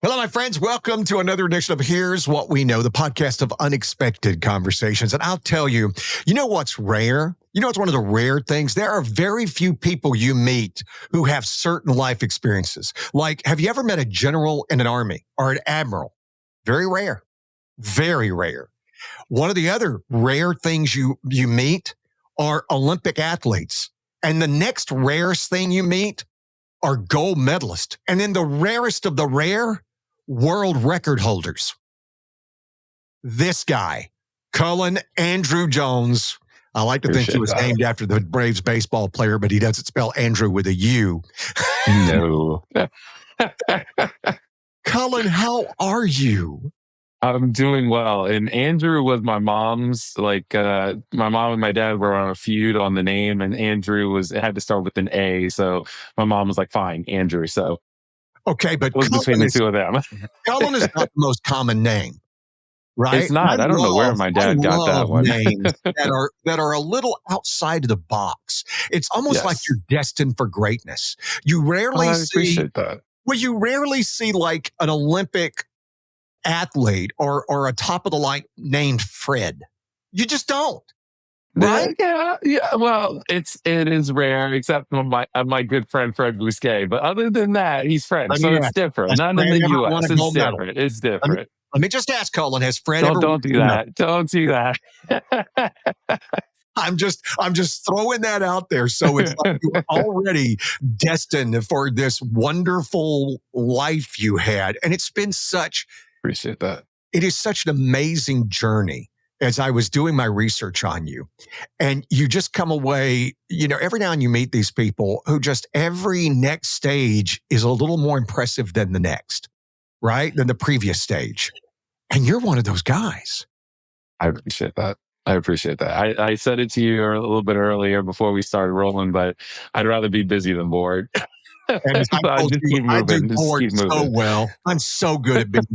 Hello, my friends. Welcome to another edition of Here's What We Know, the podcast of unexpected conversations. And I'll tell you, you know what's rare? You know, it's one of the rare things. There are very few people you meet who have certain life experiences. Like, have you ever met a general in an army or an admiral? Very rare. Very rare. One of the other rare things you meet are Olympic athletes. And the next rarest thing you meet are gold medalists. And then the rarest of the rare, world record holders. This guy, Cullen Andrew Jones. I like to think he was named after the Braves baseball player, but he doesn't spell Andrew with a U. No. Cullen, how are you? I'm doing well. And Andrew was my mom's, my mom and my dad were on a feud on the name, and Andrew had to start with an A. So my mom was like, fine, Andrew. So okay, but it was between the two of them. Cullen is not the most common name, right? It's not. I don't know where my dad got that one. Names that are a little outside of the box. It's almost like you're destined for greatness. You rarely appreciate that. Well, you rarely see like an Olympic athlete or a top of the line named Fred. You just don't. Right? Yeah. Well, it is rare, except for my good friend Fred Bousquet. But other than that, he's Fred, so it's different. Not in the U.S. It's different. It's different. Let me just ask, Cullen, has Fred Don't do that. Don't do that. I'm just throwing that out there. So it's like you're already destined for this wonderful life you had, and it's been appreciate that. It is such an amazing journey. As I was doing my research on you, and you just come away, every now and you meet these people who just every next stage is a little more impressive than the next, right? Than the previous stage. And you're one of those guys. I appreciate that. I said it to you a little bit earlier before we started rolling, but I'd rather be busy than bored. And as I do board so well. I'm so good at being.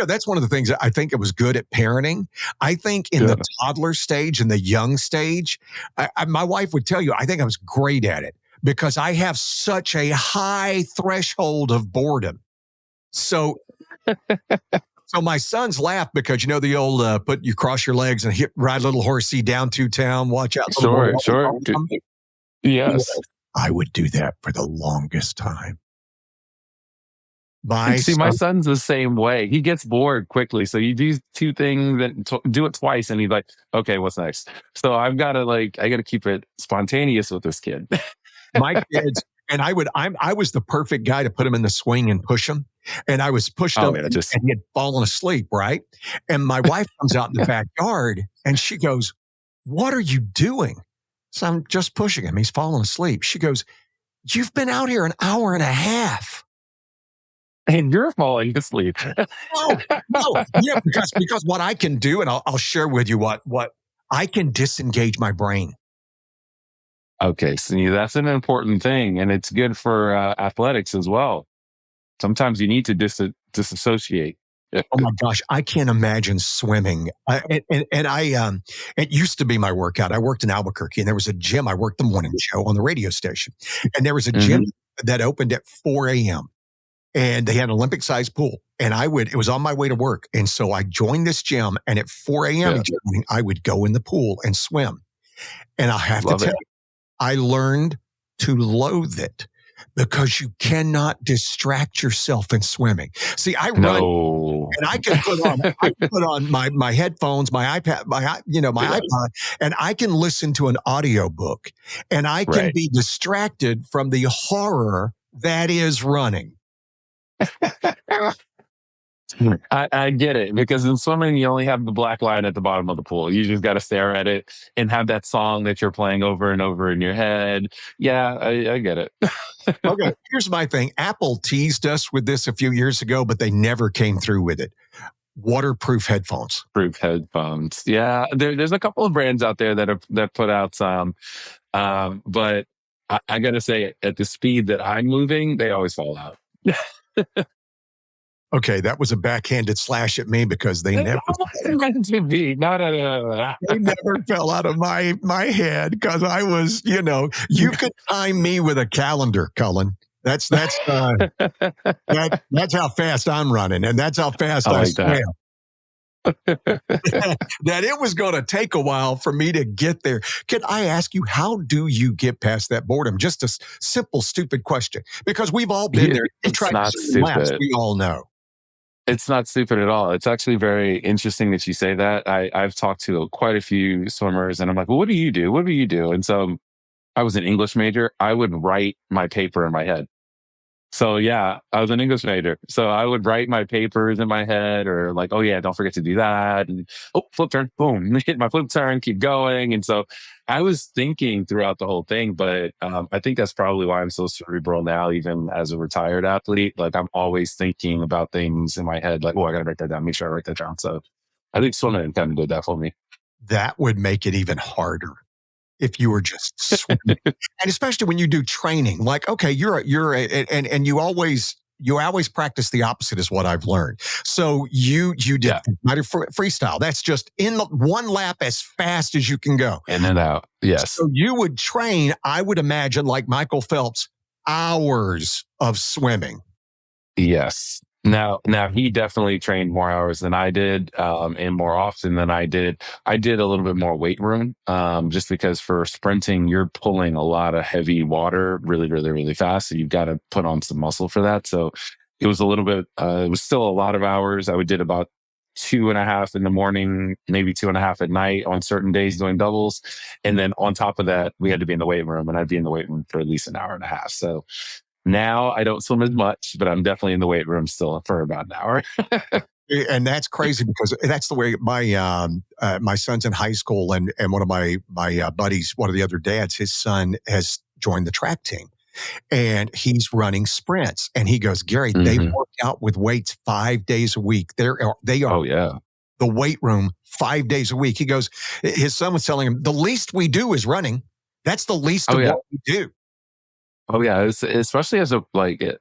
That's one of the things that I think it was good at parenting. I think in the toddler stage and the young stage, my wife would tell you, I think I was great at it because I have such a high threshold of boredom. So my sons laugh because the old you cross your legs and ride little horsey down to town, watch out. Sure. Yes. I would do that for the longest time. My son's the same way. He gets bored quickly. So you do two things, do it twice, and he's like, okay, what's next? So I got to keep it spontaneous with this kid. My kids, and I was the perfect guy to put him in the swing and push him. And I was pushed up and he had fallen asleep, right? And my wife comes out in the backyard and she goes, "What are you doing?" So I'm just pushing him. He's fallen asleep. She goes, "You've been out here an hour and a half. And you're falling asleep." No. Yeah, because what I can do, and I'll share with you what I can disengage my brain. Okay, so that's an important thing. And it's good for athletics as well. Sometimes you need to disassociate. Oh my gosh, I can't imagine swimming. It used to be my workout. I worked in Albuquerque and there was a gym. I worked the morning show on the radio station. And there was a gym that opened at 4 a.m. and they had an Olympic sized pool. And it was on my way to work. And so I joined this gym and at 4 a.m. each morning, I would go in the pool and swim. And I have to tell you, I learned to loathe it. Because you cannot distract yourself in swimming. See, I run and I can put on my headphones, my iPad, my iPod, and I can listen to an audiobook and I can be distracted from the horror that is running. I get it, because in swimming, you only have the black line at the bottom of the pool. You just got to stare at it and have that song that you're playing over and over in your head. Yeah, I get it. Okay, here's my thing. Apple teased us with this a few years ago, but they never came through with it. Waterproof headphones. Yeah, there's a couple of brands out there that put out some, but I got to say, at the speed that I'm moving, they always fall out. Okay, that was a backhanded slash at me because they never meant to be. They never fell out of my head because I was, you could time me with a calendar, Cullen. That's how fast I'm running, and that's how I fast I like swam. that. That it was going to take a while for me to get there. Can I ask you, how do you get past that boredom? Just a simple, stupid question, because we've all been there. You've It's tried not a million laps. stupid. We all know. It's not stupid at all. It's actually very interesting that you say that. I've talked to quite a few swimmers, and I'm like, "Well, what do you do? What do you do?" And so I was an English major. I would write my paper in my head. So yeah, I was an English major. So I would write my papers in my head, or like, oh yeah, don't forget to do that. And oh, flip turn, boom, hit my flip turn, keep going. And so I was thinking throughout the whole thing, but I think that's probably why I'm so cerebral now, even as a retired athlete. Like I'm always thinking about things in my head, like, oh, I gotta write that down, make sure I write that down. So I think swimming kind of did that for me. That would make it even harder if you were just swimming. And especially when you do training, like, okay, and you always practice the opposite is what I've learned. So you did Yeah, freestyle. That's just in the one lap as fast as you can go. in and out. Yes. So you would train, I would imagine, like Michael Phelps, hours of swimming. Yes. Now he definitely trained more hours than I did, and more often than I did. I did a little bit more weight room, just because for sprinting, you're pulling a lot of heavy water really, really, really fast. So you've got to put on some muscle for that. So it was a little bit, it was still a lot of hours. I would did about 2.5 in the morning, maybe 2.5 at night on certain days doing doubles. And then on top of that, we had to be in the weight room, and I'd be in the weight room for at least an hour and a half. So now I don't swim as much, but I'm definitely in the weight room still for about an hour. And that's crazy because that's the way my son's in high school, and one of my buddies, one of the other dads, his son has joined the track team, and he's running sprints. And he goes, Gary, they Hmm. work out with weights 5 days a week. They are Oh yeah. the weight room 5 days a week. He goes, his son was telling him, the least we do is running. That's the least Oh of yeah. what we do. Oh yeah, especially as a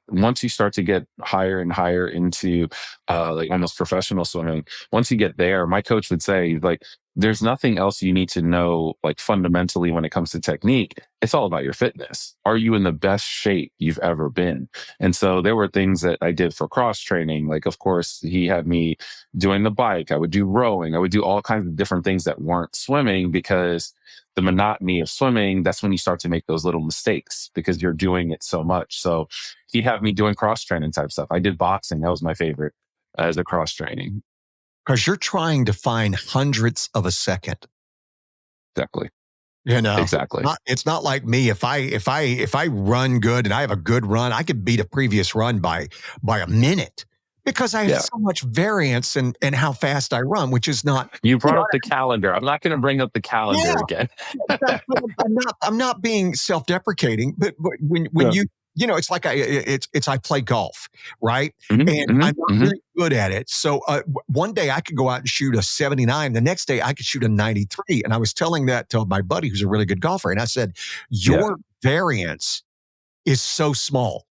once you start to get higher and higher into like almost professional swimming. Once you get there, my coach would say like, "There's nothing else you need to know like fundamentally when it comes to technique. It's all about your fitness. Are you in the best shape you've ever been?" And so there were things that I did for cross training. Like, of course, he had me doing the bike. I would do rowing. I would do all kinds of different things that weren't swimming because the monotony of swimming, that's when you start to make those little mistakes because you're doing it so much. So he'd have me doing cross training type stuff. I did boxing. That was my favorite as a cross training. Because you're trying to find hundredths of a second. Exactly. You know, Exactly. it's not like me. If I run good and I have a good run, I could beat a previous run by a minute because I have Yeah. so much variance in how fast I run, which is not, You you brought know, up the calendar. I'm not going to bring up the yeah. calendar again. I'm not being self-deprecating, but when Yeah. it's like I play golf, right? Hmm. And Hmm. I'm not Hmm. very good at it. So one day I could go out and shoot a 79. The next day I could shoot a 93. And I was telling that to my buddy who's a really good golfer, and I said, Yeah. your variance is so small.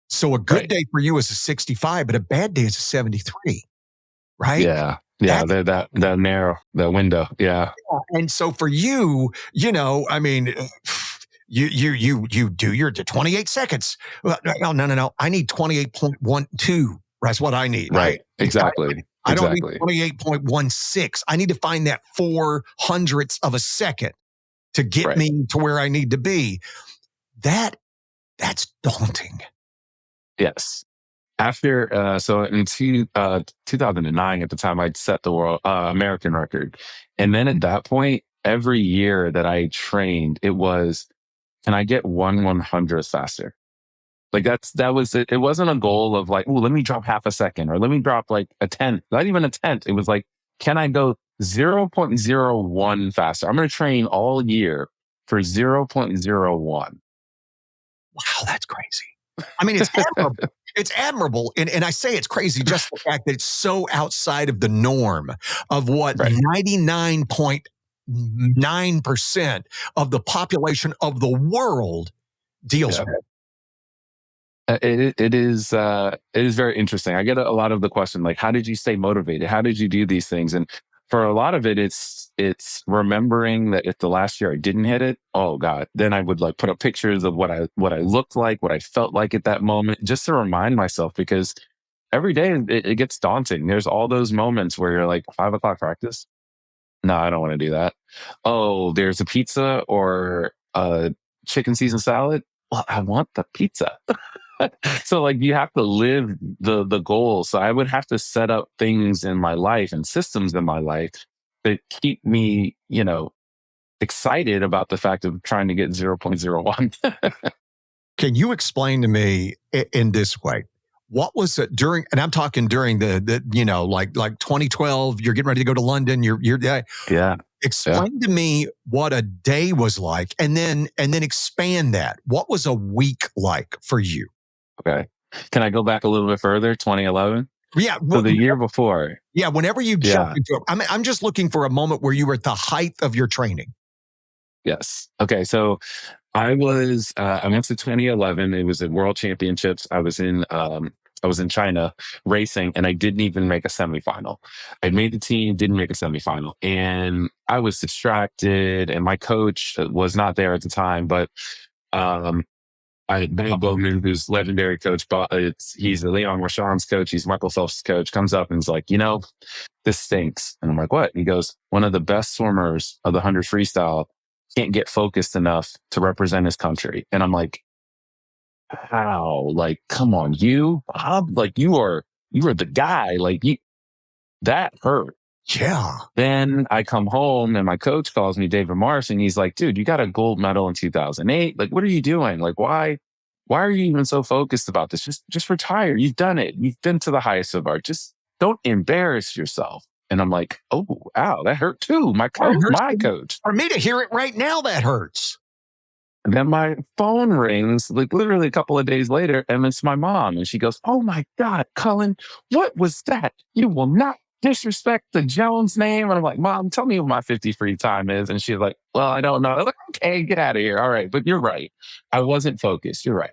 So a good Right. day for you is a 65, but a bad day is a 73, right? Yeah. Yeah. That's That narrow, that window. Yeah. And so for you, I mean, you do your 28 seconds. Well, no, no, no, no. I need 28.12. That's what I need. I Right. Exactly. I don't need Exactly. 28.16. I need to find that 400ths of a second to get Right. me to where I need to be. That's daunting. Yes. After so in 2009 at the time I'd set the world American record. And then at that point, every year that I trained, it was, can I get 1/100th faster? Like that was it. It wasn't a goal of like, oh, let me drop half a second or let me drop like a tenth, not even a tenth. It was like, can I go 0.01 faster? I'm going to train all year for 0.01. Wow, that's crazy. I mean, it's admirable. It's admirable. And I say it's crazy just the fact that it's so outside of the norm of what Right. 99.9% of the population of the world deals Yeah. with. It is very interesting. I get a lot of the question like, how did you stay motivated? How did you do these things? And for a lot of it, it's remembering that if the last year I didn't hit it, oh God, then I would like put up pictures of what I looked like, what I felt like at that moment, just to remind myself, because every day it gets daunting. There's all those moments where you're like, 5 o'clock practice. No, I don't want to do that. Oh, there's a pizza or a chicken Caesar salad. Well, I want the pizza. So like you have to live the goal. So I would have to set up things in my life and systems in my life that keep me, excited about the fact of trying to get 0.01. Can you explain to me in this way? What was it during, and I'm talking during like 2012, you're getting ready to go to London, you're Yeah. Yeah. explain to me what a day was like, and then expand that. What was a week like for you? Okay. Can I go back a little bit further? 2011. Yeah, So the year before. yeah. Whenever you jump Yeah. into it, I'm just looking for a moment where you were at the height of your training. Yes. Okay. So I went to 2011. It was at World Championships. I was in China racing, and I didn't even make a semifinal. I made the team, didn't make a semifinal, and I was distracted. And my coach was not there at the time, but um, Bob Bowman, who's legendary coach, he's Leon Marchand's coach. He's Michael Phelps' coach. Comes up and is like, this stinks. And I'm like, what? And he goes, one of the best swimmers of the 100 freestyle can't get focused enough to represent his country. And I'm like, how? Like, come on, Bob, like you are the guy. Like that hurt. Yeah. Then I come home and my coach calls me, David Morris, and he's like, dude, you got a gold medal in 2008. Like, what are you doing? Like, why are you even so focused about this? Just retire. You've done it. You've been to the highest of art. Just don't embarrass yourself. And I'm like, oh, ow, that hurt too. My That coach, hurts my coach. for me to hear it right now. That hurts. And then my phone rings like literally a couple of days later, and it's my mom. And she goes, oh my God, Cullen, what was that? You will not disrespect the Jones name. And I'm like, Mom, tell me what my 50 free time is. And she's like, well, I don't know. I'm like, okay, get out of here. All right. But you're right. I wasn't focused. You're right.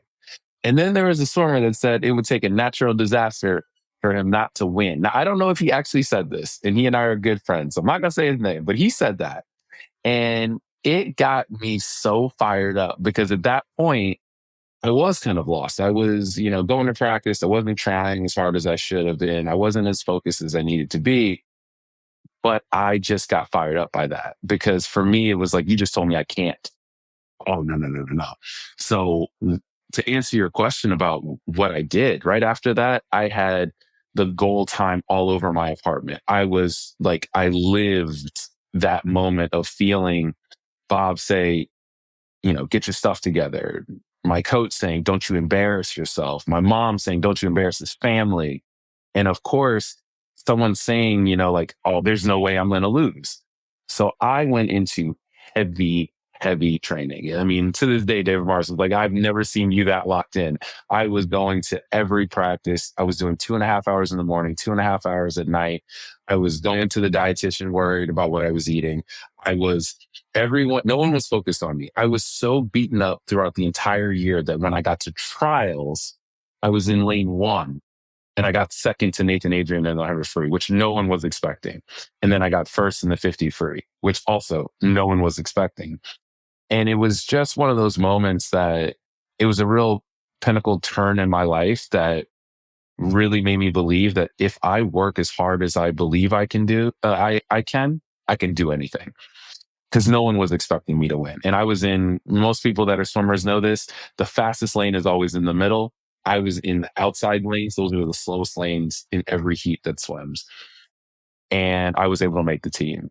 And then there was a swimmer that said it would take a natural disaster for him not to win. Now, I don't know if he actually said this, and he and I are good friends. So I'm not going to say his name, but he said that. And it got me so fired up because at that point, I was kind of lost. I was, going to practice. I wasn't trying as hard as I should have been. I wasn't as focused as I needed to be. But I just got fired up by that because for me, it was like, you just told me I can't. Oh, no, no, no, no, no. So to answer your question about what I did, right after that, I had the goal time all over my apartment. I was like, I lived that moment of feeling Bob say, get your stuff together. My coach saying, don't you embarrass yourself. My mom saying, don't you embarrass this family. And of course, someone saying, like, oh, there's no way I'm going to lose. So I went into heavy, heavy training. I mean, to this day, David Mars was like, I've never seen you that locked in. I was going to every practice. I was doing 2.5 hours in the morning, 2.5 hours at night. I was going to the dietitian worried about what I was eating. No one was focused on me. I was so beaten up throughout the entire year that when I got to trials, I was in lane 1. And I got second to Nathan Adrian in the 100 free, which no one was expecting. And then I got first in the 50 free, which also no one was expecting. And it was just one of those moments that it was a real pinnacle turn in my life that really made me believe that if I work as hard as I believe I can do, I can do anything. Because no one was expecting me to win. And most people that are swimmers know this, the fastest lane is always in the middle. I was in the outside lanes. Those are the slowest lanes in every heat that swims. And I was able to make the team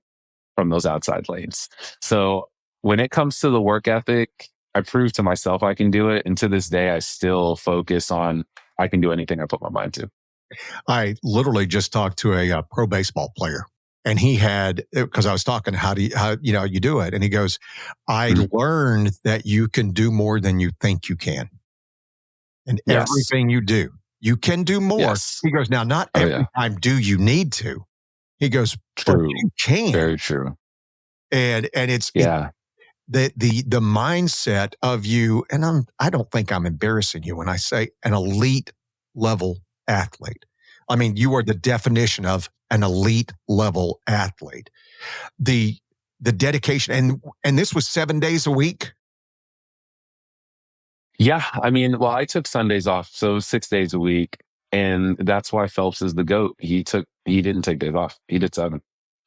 from those outside lanes. So when it comes to the work ethic, I proved to myself I can do it. And to this day, I still focus on I can do anything I put my mind to. I literally just talked to a pro baseball player, and he had, because I was talking, how you do it, and he goes, I learned that you can do more than you think you can, and everything you do, you can do more. Yes. He goes, now not every time do you need to. He goes, true, but you can. Very true. And it's the mindset of you, and I don't think I'm embarrassing you when I say an elite level athlete. I mean, you are the definition of an elite level athlete. The the dedication, and this was 7 days a week. Yeah, I mean, well, I took Sundays off, so it was 6 days a week, and that's why Phelps is the GOAT. He didn't take days off. He did 7.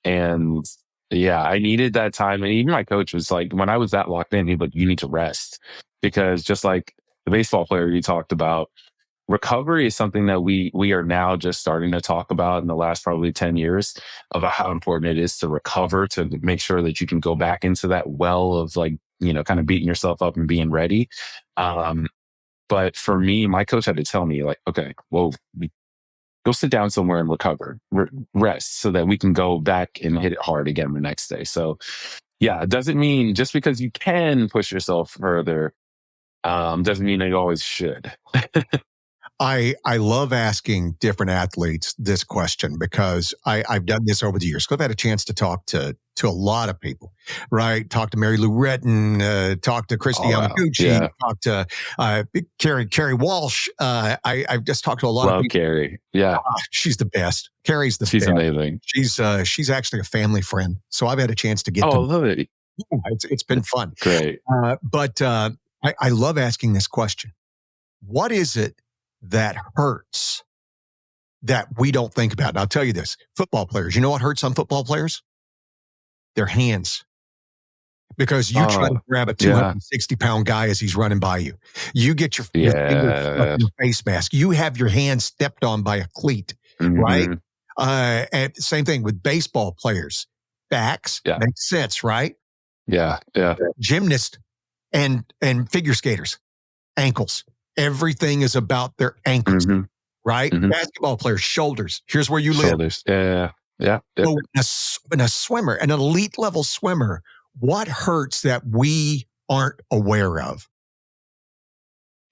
And yeah, I needed that time, and even my coach was like, when I was that locked in, he's like, "You need to rest." Because just like the baseball player you talked about, recovery is something that we are now just starting to talk about in the last probably 10 years, about how important it is to recover, to make sure that you can go back into that well of, like, kind of beating yourself up and being ready. um but for me, my coach had to tell me, like, okay, well, go sit down somewhere and recover, rest, so that we can go back and hit it hard again the next day. So yeah, it doesn't mean just because you can push yourself further, doesn't mean that you always should. I love asking different athletes this question because I've done this over the years. So I've had a chance to talk to a lot of people, right? Talk to Mary Lou Retton, talk to Christy Oh wow, Yamaguchi, yeah. talk to Carrie Walsh. I've just talked to a lot of Love people. Carrie. Yeah, She's the best. Carrie's the she's best. amazing. She's actually a family friend, so I've had a chance to get Oh, I them. love it. It's been fun, Great. but I love asking this question. What is it that hurts that we don't think about? And I'll tell you this: football players. You know what hurts on football players? Their hands. Because you try to Oh, grab a yeah, 260-pound guy as he's running by you. You get your fingers stuck yeah. in a face mask. You have your hand stepped on by a cleat, right? Hmm. And same thing with baseball players. Backs Yeah, makes sense, right? yeah, yeah. Gymnasts and figure skaters, ankles. Everything is about their ankles, Hmm. right? Hmm. Basketball players, shoulders. Here's where you live. Shoulders. Yeah, yeah, yeah. So in a swimmer, an elite level swimmer, what hurts that we aren't aware of?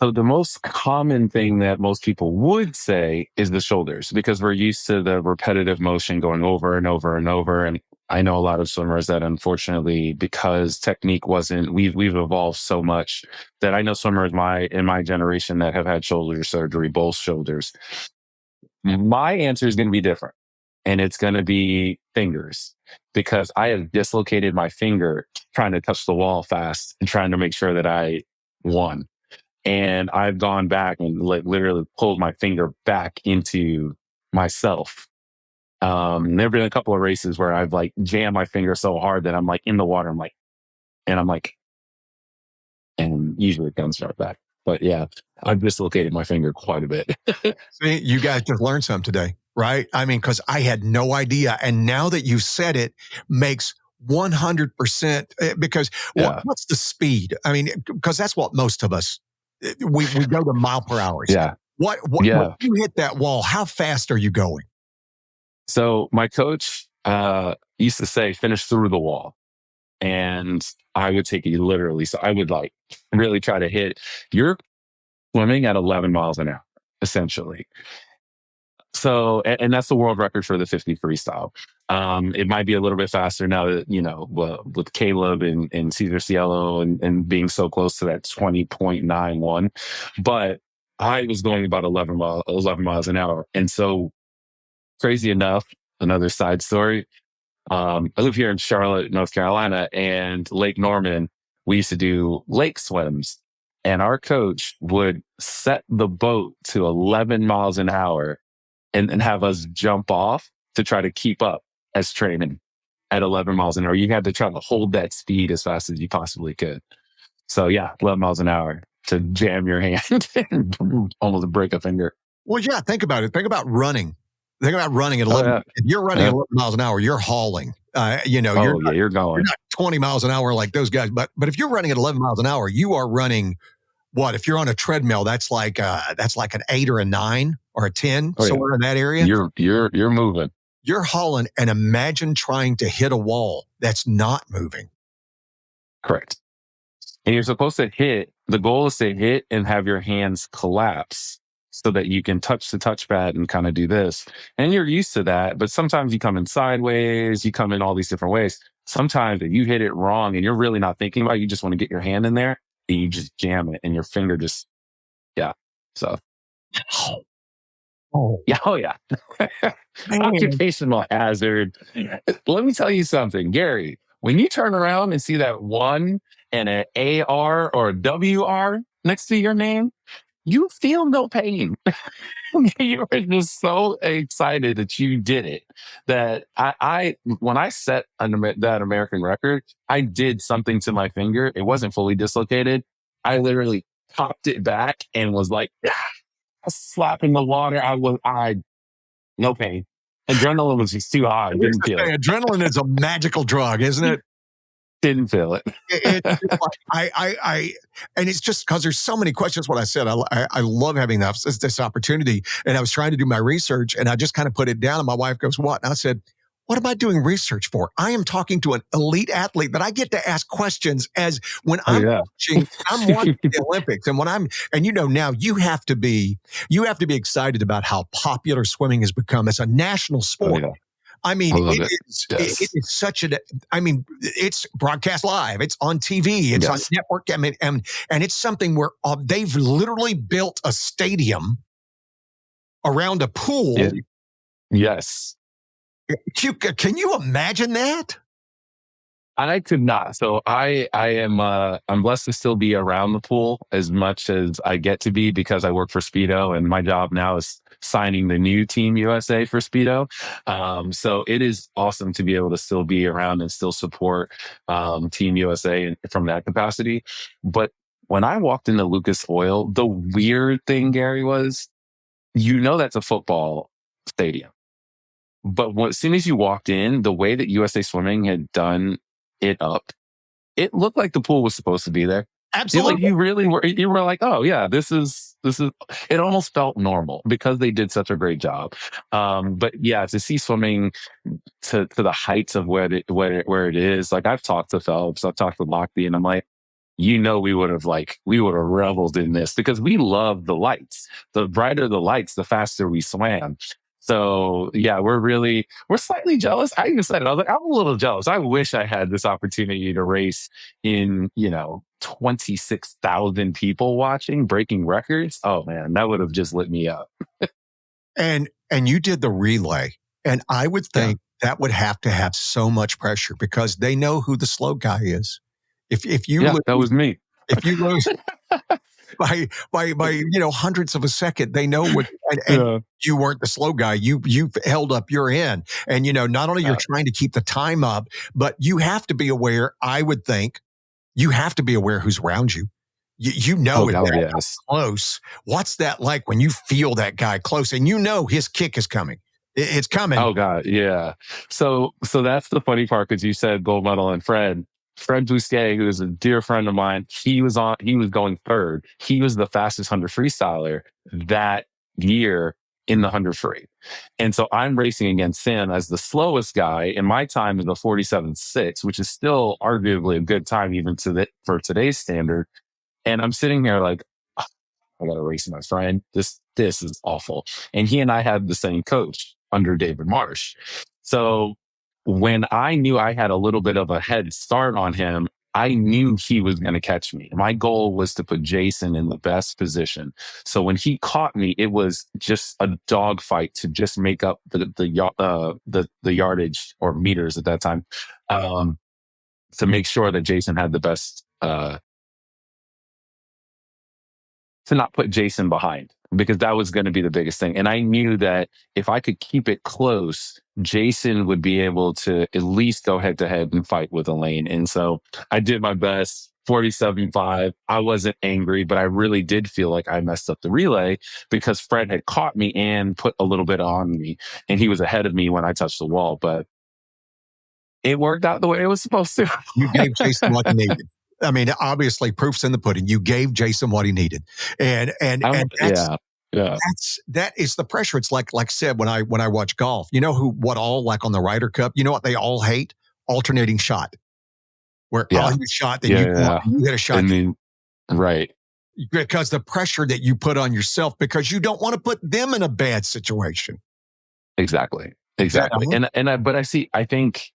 So the most common thing that most people would say is the shoulders, because we're used to the repetitive motion going over and over and over. And I know a lot of swimmers that, unfortunately, because technique wasn't, we've evolved so much, that I know swimmers in my generation that have had shoulder surgery, both shoulders. My answer is going to be different, and it's going to be fingers, because I have dislocated my finger trying to touch the wall fast and trying to make sure that I won. And I've gone back and literally pulled my finger back into myself. There have been a couple of races where I've like jammed my finger so hard that I'm like in the water. I'm like, and usually it comes right back. But yeah, I've dislocated my finger quite a bit. See, you guys just learned something today, right? I mean, because I had no idea. And now that you said it, makes 100% because Yeah, what's the speed? I mean, because that's what most of us, we go to mile per hours. yeah, When yeah. you hit that wall, how fast are you going? So my coach used to say, finish through the wall. And I would take it literally. So I would like really try to hit. You're swimming at 11 miles an hour, essentially. So, and that's the world record for the 50 freestyle. It might be a little bit faster now that, with Caleb and Cesar Cielo and being so close to that 20.91. But I was going about 11 miles an hour. And so, crazy enough, another side story. I live here in Charlotte, North Carolina, and Lake Norman. We used to do lake swims, and our coach would set the boat to 11 miles an hour and have us jump off to try to keep up as training at 11 miles an hour. You had to try to hold that speed as fast as you possibly could. So yeah, 11 miles an hour to jam your hand and almost break a finger. Well, yeah, think about it. Think about running. Think about running at Oh 11. yeah, If you're running at yeah. 11 miles an hour, you're hauling. Oh yeah, you're You're going. not 20 miles an hour like those guys. But if you're running at 11 miles an hour, you are running what? If you're on a treadmill, that's like an 8 or a 9 or a 10, Oh yeah, somewhere in that area. you're moving. You're hauling, and imagine trying to hit a wall that's not moving. Correct. And you're supposed to hit, the goal is to hit and have your hands collapse so that you can touch the touchpad and kind of do this. And you're used to that, but sometimes you come in sideways, you come in all these different ways. Sometimes if you hit it wrong and you're really not thinking about it, you just want to get your hand in there and you just jam it and your finger just, yeah. So Oh, Yeah, oh yeah. man. Occupational hazard. Let me tell you something, Gary. When you turn around and see that one and an AR or a WR next to your name, you feel no pain. You were just so excited that you did it that I when I set that American record, I did something to my finger. It wasn't fully dislocated. I literally popped it back and was like slapping the water. I no pain. Adrenaline was just too high. I used Didn't to feel say adrenaline is a magical drug, isn't it. it? Didn't feel it. It's like and it's just because there's so many questions. What I said, I love having this opportunity, and I was trying to do my research, and I just kind of put it down. And my wife goes, "What?" And I said, "What am I doing research for? I am talking to an elite athlete that I get to ask questions as when Oh yeah. I'm watching the Olympics, and and now you have to be excited about how popular swimming has become as a national Oh sport. yeah. I mean, I love it. it Yes. is such a. I mean, it's broadcast live. It's on TV. It's on Yes. network. I mean, and it's something where they've literally built a stadium around a pool. Yeah. Yes. Can you imagine that? I could not. So I am I'm blessed to still be around the pool as much as I get to be because I work for Speedo and my job now is signing the new Team USA for Speedo. So it is awesome to be able to still be around and still support Team USA from that capacity. But when I walked into Lucas Oil, the weird thing, Gary, was that's a football stadium. But as soon as you walked in, the way that USA Swimming had done it up, it looked like the pool was supposed to be there. Absolutely. You were like, oh yeah, this is it almost felt normal because they did such a great job. But yeah, to see swimming to the heights of where it is, like I've talked to Phelps, I've talked to Lochte, and I'm like, we would have reveled in this because we love the lights. The brighter the lights, the faster we swam. So yeah, we're slightly jealous. I even said it. I was like, I'm a little jealous. I wish I had this opportunity to race in, 26,000 people watching, breaking records. Oh man, that would have just lit me up. And you did the relay, and I would Yeah. think that would have to have so much pressure because they know who the slow guy is. If you Yeah, that lose, was me. if you lose by hundreds of a second, they know what, and Yeah. you weren't the slow guy. You held up your end, and not only you're Uh, trying to keep the time up, but you have to be aware. I would think you have to be aware who's around you. oh If God, that yes. close, what's that like when you feel that guy close and his kick is coming? It's coming. Oh God, yeah. So that's the funny part because you said gold medal and Fred Bousquet, who is a dear friend of mine, he was going third. He was the fastest 100 freestyler that year in the 100 free. And so I'm racing against him as the slowest guy, and my time is a 47.6, which is still arguably a good time even for today's standard. And I'm sitting here like, I got to race my friend. This is awful. And he and I had the same coach under David Marsh. So when I knew I had a little bit of a head start on him, I knew he was going to catch me. My goal was to put Jason in the best position. So when he caught me, it was just a dogfight to just make up the yardage or meters at that time, um, to make sure that Jason had the best to not put Jason behind because that was going to be the biggest thing. And I knew that if I could keep it close, Jason would be able to at least go head to head and fight with Elaine. And so I did my best. 47.5. I wasn't angry, but I really did feel like I messed up the relay because Fred had caught me and put a little bit on me, and he was ahead of me when I touched the wall. But it worked out the way it was supposed to. You gave Jason what he needed. I mean, obviously, proof's in the pudding. You gave Jason what he needed, and Yeah, yeah, that is the pressure. It's like said when I watch golf. You know what all like on the Ryder Cup. You know what they all hate? Alternating shot, where I'll yeah, hit a shot, then yeah, you go up, yeah. and you hit a shot, And then, right. because the pressure that you put on yourself because you don't want to put them in a bad situation. Exactly. Is that Exactly. all? But I think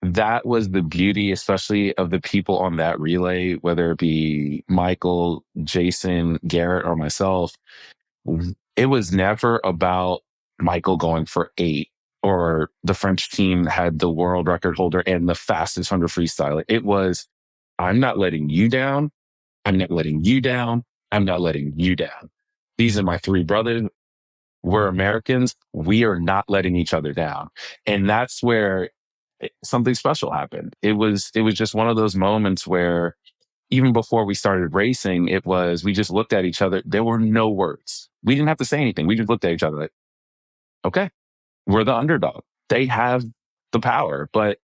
that was the beauty, especially of the people on that relay, whether it be Michael, Jason, Garrett, or myself. it was never about Michael going for 8 or the French team had the world record holder and the fastest 100 freestyle. It was, I'm not letting you down. I'm not letting you down. I'm not letting you down. These are my 3 brothers. We're Americans. We are not letting each other down. And that's where something special happened. It was just one of those moments where even before we started racing, we just looked at each other. There were no words. We didn't have to say anything. We just looked at each other like, okay, we're the underdog. They have the power, but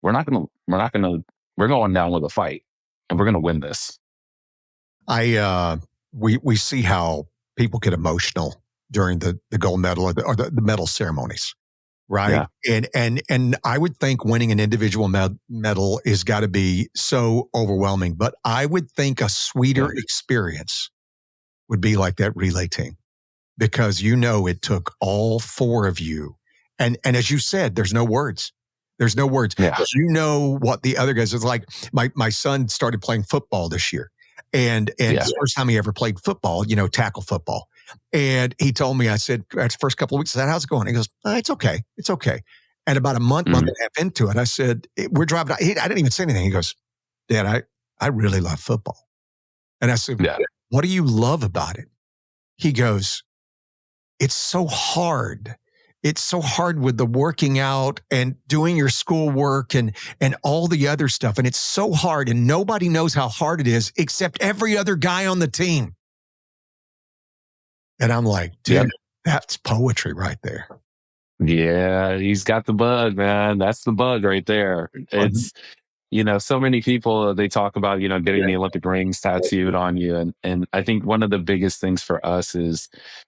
we're going down with a fight and we're going to win this. We see how people get emotional during the gold medal or the medal ceremonies, right? Yeah. And I would think winning an individual medal is got to be so overwhelming, but I would think a sweeter experience would be like that relay team, because it took all 4 of you, and as you said, there's no words. There's no words. Yeah. What the other guys is like. My son started playing football this year, and it's the first time he ever played football, tackle football. And he told me, I said, after the first couple of weeks, I said, how's it going? He goes, it's okay. It's okay. And about a month and a half into it, I said, we're driving. I didn't even say anything. He goes, Dad, I really love football. And I said, what do you love about it? He goes, it's so hard. It's so hard with the working out and doing your schoolwork and all the other stuff. And it's so hard. And nobody knows how hard it is except every other guy on the team. And I'm like, dude, that's poetry right there. Yeah, he's got the bug, man. That's the bug right there. It's, so many people, they talk about, getting the Olympic rings tattooed on you. And I think one of the biggest things for us is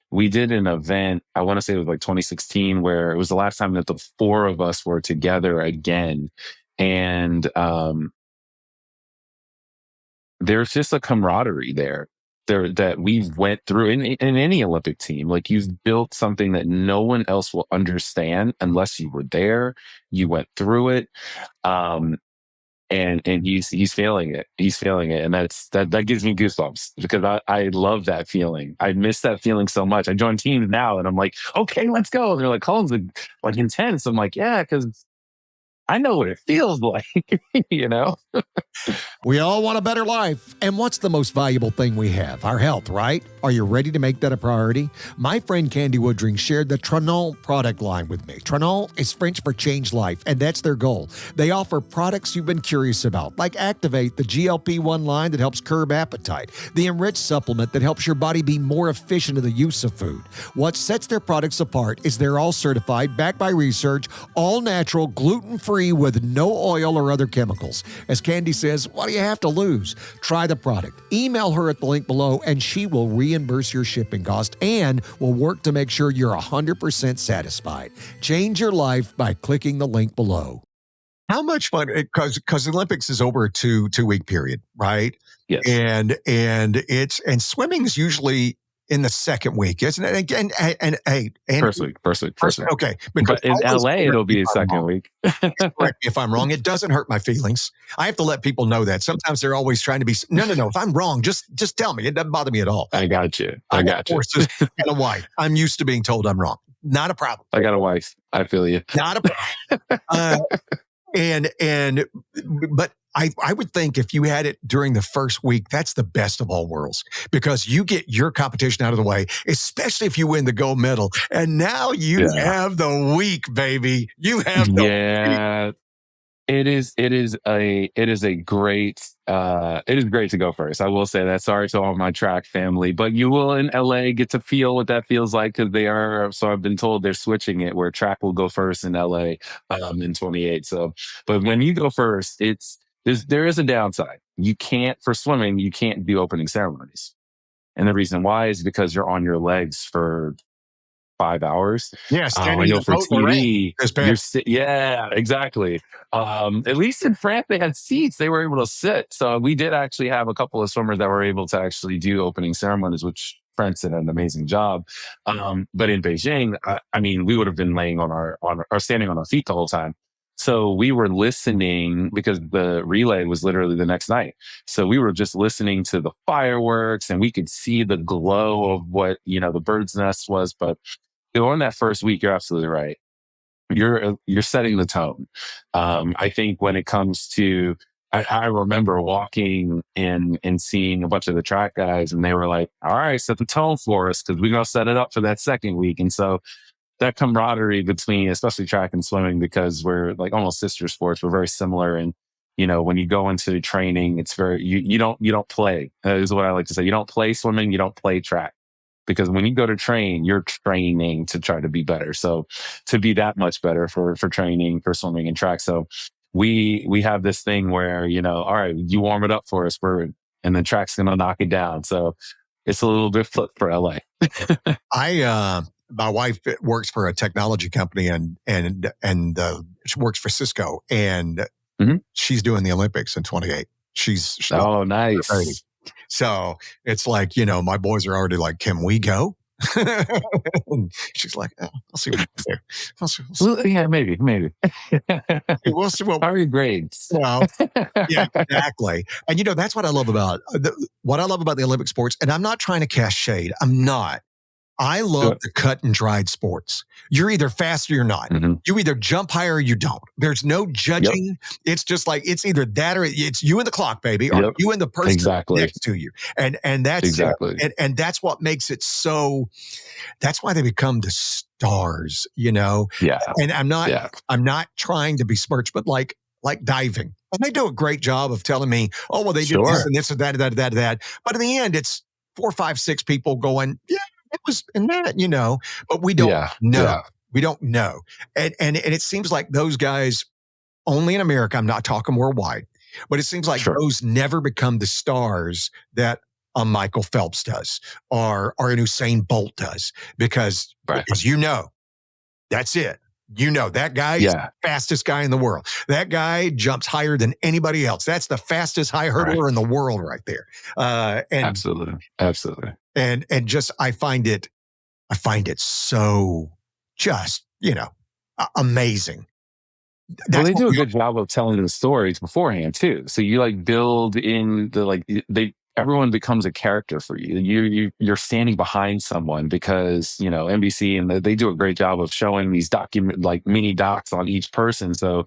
we did an event, I want to say it was like 2016, where it was the last time that the 4 of us were together again. And there's just a camaraderie there that we went through in any Olympic team. Like, you've built something that no one else will understand unless you were there, you went through it. And he's feeling it. He's feeling it. And that gives me goosebumps, because I love that feeling. I miss that feeling so much. I join teams now and I'm like, okay, let's go. And they're like, Cullen's like intense. I'm like, yeah, because I know what it feels like, We all want a better life. And what's the most valuable thing we have? Our health, right? Are you ready to make that a priority? My friend Candy Woodring shared the Tranol product line with me. Tranol is French for change life, and that's their goal. They offer products you've been curious about, like Activate, the GLP-1 line that helps curb appetite, the Enrich supplement that helps your body be more efficient in the use of food. What sets their products apart is they're all certified, backed by research, all natural, gluten-free, with no oil or other chemicals. As Candy says, what do you have to lose? Try the product. Email her at the link below, and she will reimburse your shipping cost and will work to make sure you're 100% satisfied. Change your life by clicking the link below. How much fun? Because the Olympics is over a two-week period, right? Yes. And swimming is usually in the second week, isn't it? First week. Okay, but in LA it'll be a second week. Correct me if I'm wrong. It doesn't hurt my feelings. I have to let people know that. Sometimes they're always trying to be. No. If I'm wrong, just tell me. It doesn't bother me at all. I got you. I got you. Horses and a wife. I'm used to being told I'm wrong. Not a problem. I got a wife. I feel you. Not a problem. But I would think if you had it during the first week, that's the best of all worlds, because you get your competition out of the way, especially if you win the gold medal. And now you have the week, baby. You have the week. It is great to go first. I will say that. Sorry to all my track family, but you will in LA get to feel what that feels like, because they are. So I've been told they're switching it where track will go first in LA in 28. So, but when you go first, there is a downside. For swimming, you can't do opening ceremonies, and the reason why is because you're on your legs for 5 hours. Yeah, I know for TV, exactly. At least in France, they had seats. They were able to sit. So we did actually have a couple of swimmers that were able to actually do opening ceremonies, which France did an amazing job. But in Beijing, we would have been laying on our standing on our feet the whole time. So we were listening because the relay was literally the next night. So we were just listening to the fireworks and we could see the glow of what, the bird's nest was. But on that first week, you're absolutely right. You're setting the tone. I think when it comes to, I remember walking in and seeing a bunch of the track guys, and they were like, "All right, set the tone for us because we're gonna set it up for that second week." And so that camaraderie between, especially track and swimming, because we're like almost sister sports, we're very similar. And when you go into training, it's very you don't play. Is what I like to say. You don't play swimming, you don't play track. Because when you go to train, you're training to try to be better. So to be that much better for training, for swimming and track. So we have this thing where, all right, you warm it up for us, and then track's gonna knock it down. So it's a little bit flip for LA. My wife works for a technology company and she works for Cisco, and she's doing the Olympics in 28. She's oh, nice. 30. So it's like, my boys are already like, "Can we go?" And she's like, "Oh, I'll see what we can do. We'll see. Well, yeah, maybe. We'll see. Well, how are your grades? Well, yeah, exactly. And that's what I love about the Olympic sports. And I'm not trying to cast shade. I'm not. I love the cut and dried sports. You're either fast or you're not. Mm-hmm. You either jump higher or you don't. There's no judging. Yep. It's just like, it's either that or it's you and the clock, baby, or you and the person next to you. And that's exactly. And that's what makes it so. That's why they become the stars, Yeah. And I'm not trying to besmirch, but like diving. And they do a great job of telling me, "Oh, well, they did this and this and that. But in the end, it's 4, 5, 6 people going, "Yeah, it was in that," but we don't know. Yeah. We don't know. And it seems like those guys only in America, I'm not talking worldwide, but it seems like those never become the stars that a Michael Phelps does or an Usain Bolt does because that's it. That guy's the fastest guy in the world. That guy jumps higher than anybody else. That's the fastest high hurdler in the world right there. And absolutely. And just, I find it so just, amazing. Well, they do a good job of telling the stories beforehand too. So you build in everyone becomes a character for you. You're standing behind someone because, NBC and they do a great job of showing these mini docs on each person. So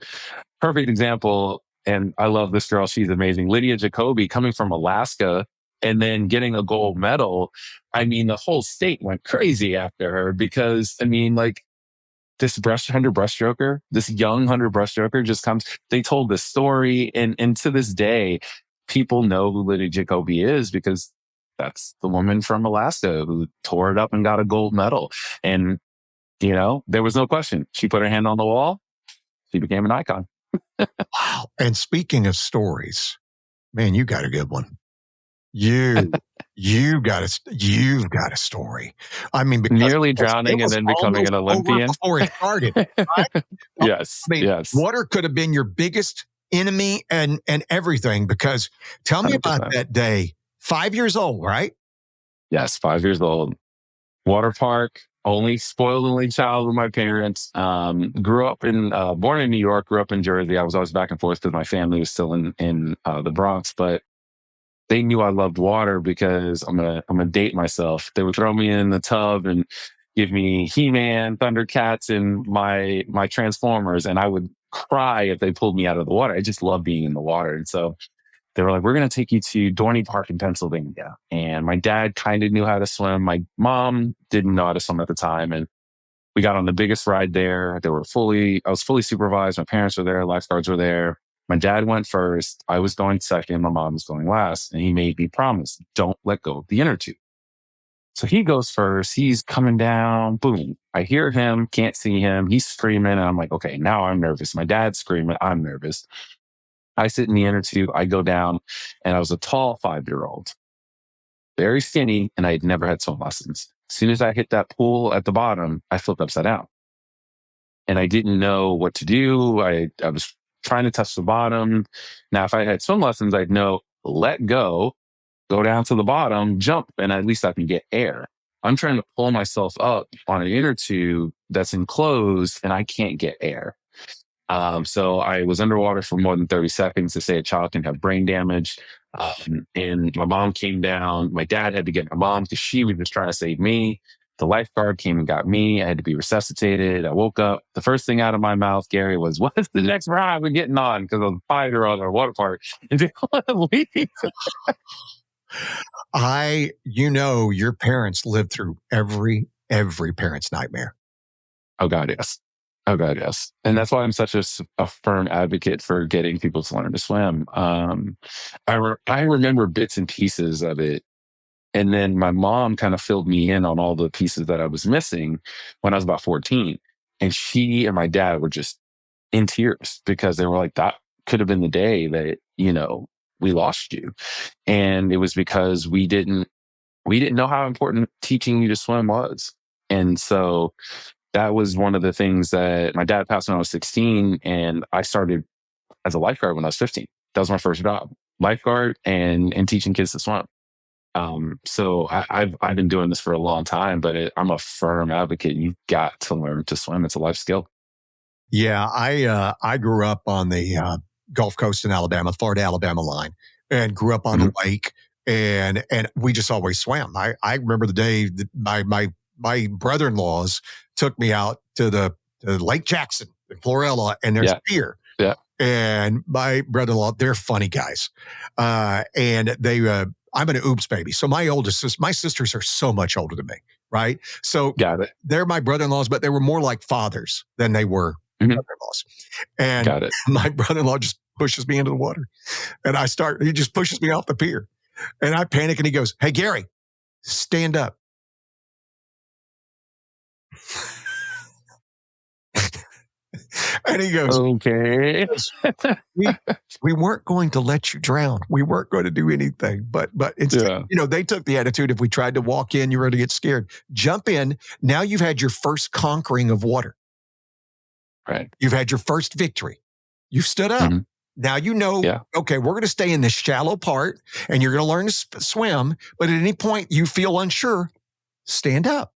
perfect example. And I love this girl. She's amazing. Lydia Jacoby, coming from Alaska and then getting a gold medal. I mean, the whole state went crazy after her because, this 100 breaststroker, this young 100 breaststroker just comes. They told this story. And to this day, people know who Lydia Jacoby is because that's the woman from Alaska who tore it up and got a gold medal. And, there was no question. She put her hand on the wall. She became an icon. Wow. And speaking of stories, man, you got a good one. You've got a story. I mean, because nearly drowning and then becoming an Olympian before it started. Right? Yes. Water could have been your biggest enemy and everything. Because tell me 100%. About that day. 5 years old, right? Yes, 5 years old. Water park. Spoiled only child with my parents. Grew up born in New York. Grew up in Jersey. I was always back and forth because my family was still in the Bronx, but. They knew I loved water because I'm gonna date myself. They would throw me in the tub and give me He-Man, Thundercats, and my Transformers, and I would cry if they pulled me out of the water. I just love being in the water, and so they were like, "We're gonna take you to Dorney Park in Pennsylvania." And my dad kind of knew how to swim. My mom didn't know how to swim at the time, and we got on the biggest ride there. I was fully supervised. My parents were there. Lifeguards were there. My dad went first. I was going second. My mom was going last. And he made me promise, don't let go of the inner tube. So he goes first. He's coming down. Boom. I hear him. Can't see him. He's screaming. And I'm like, okay, now I'm nervous. My dad's screaming. I'm nervous. I sit in the inner tube. I go down. And I was a tall 5-year-old. Very skinny. And I had never had swim lessons. As soon as I hit that pool at the bottom, I flipped upside down. And I didn't know what to do. I was trying to touch the bottom. Now, if I had swim lessons, I'd know, let go down to the bottom, jump, and at least I can get air. I'm trying to pull myself up on an inner tube that's enclosed and I can't get air. So I was underwater for more than 30 seconds. They say a child can have brain damage. And my mom came down. My dad had to get my mom because she was just trying to save me. The lifeguard came and got me. I had to be resuscitated. I woke up. The first thing out of my mouth, Gary, was, "What's the next ride we're getting on?" Because I was a fighter on our water park. And they want to leave. Your parents lived through every parent's nightmare. Oh, God, yes. Oh, God, yes. And that's why I'm such a firm advocate for getting people to learn to swim. I remember bits and pieces of it. And then my mom kind of filled me in on all the pieces that I was missing when I was about 14. And she and my dad were just in tears because they were like, that could have been the day that, we lost you. And it was because we didn't know how important teaching you to swim was. And so that was one of the things that my dad passed when I was 16, and I started as a lifeguard when I was 15. That was my first job, lifeguard and teaching kids to swim. So I've been doing this for a long time, but I'm a firm advocate. You've got to learn to swim. It's a life skill. Yeah, I grew up on the Gulf Coast in Alabama, Florida Alabama line, and grew up on the lake, and we just always swam. I remember the day that my brother-in-laws took me out to Lake Jackson in Florella, and there's a pier. Yeah. And my brother-in-law, they're funny guys, and they. I'm an oops baby, so my sisters are so much older than me, right? So Got it. they're my brother-in-laws, but they were more like fathers than they were brother-in-laws. And Got it. my brother-in-law just pushes me into the water, and he just pushes me off the pier, and I panic, and he goes, "Hey, Gary, stand up." And he goes, "Okay, we weren't going to let you drown. We weren't going to do anything." But instead, they took the attitude, if we tried to walk in, you're going to get scared. Jump in. Now you've had your first conquering of water. Right. You've had your first victory. You've stood up. Now okay, we're going to stay in this shallow part, and you're going to learn to swim. But at any point you feel unsure, stand up.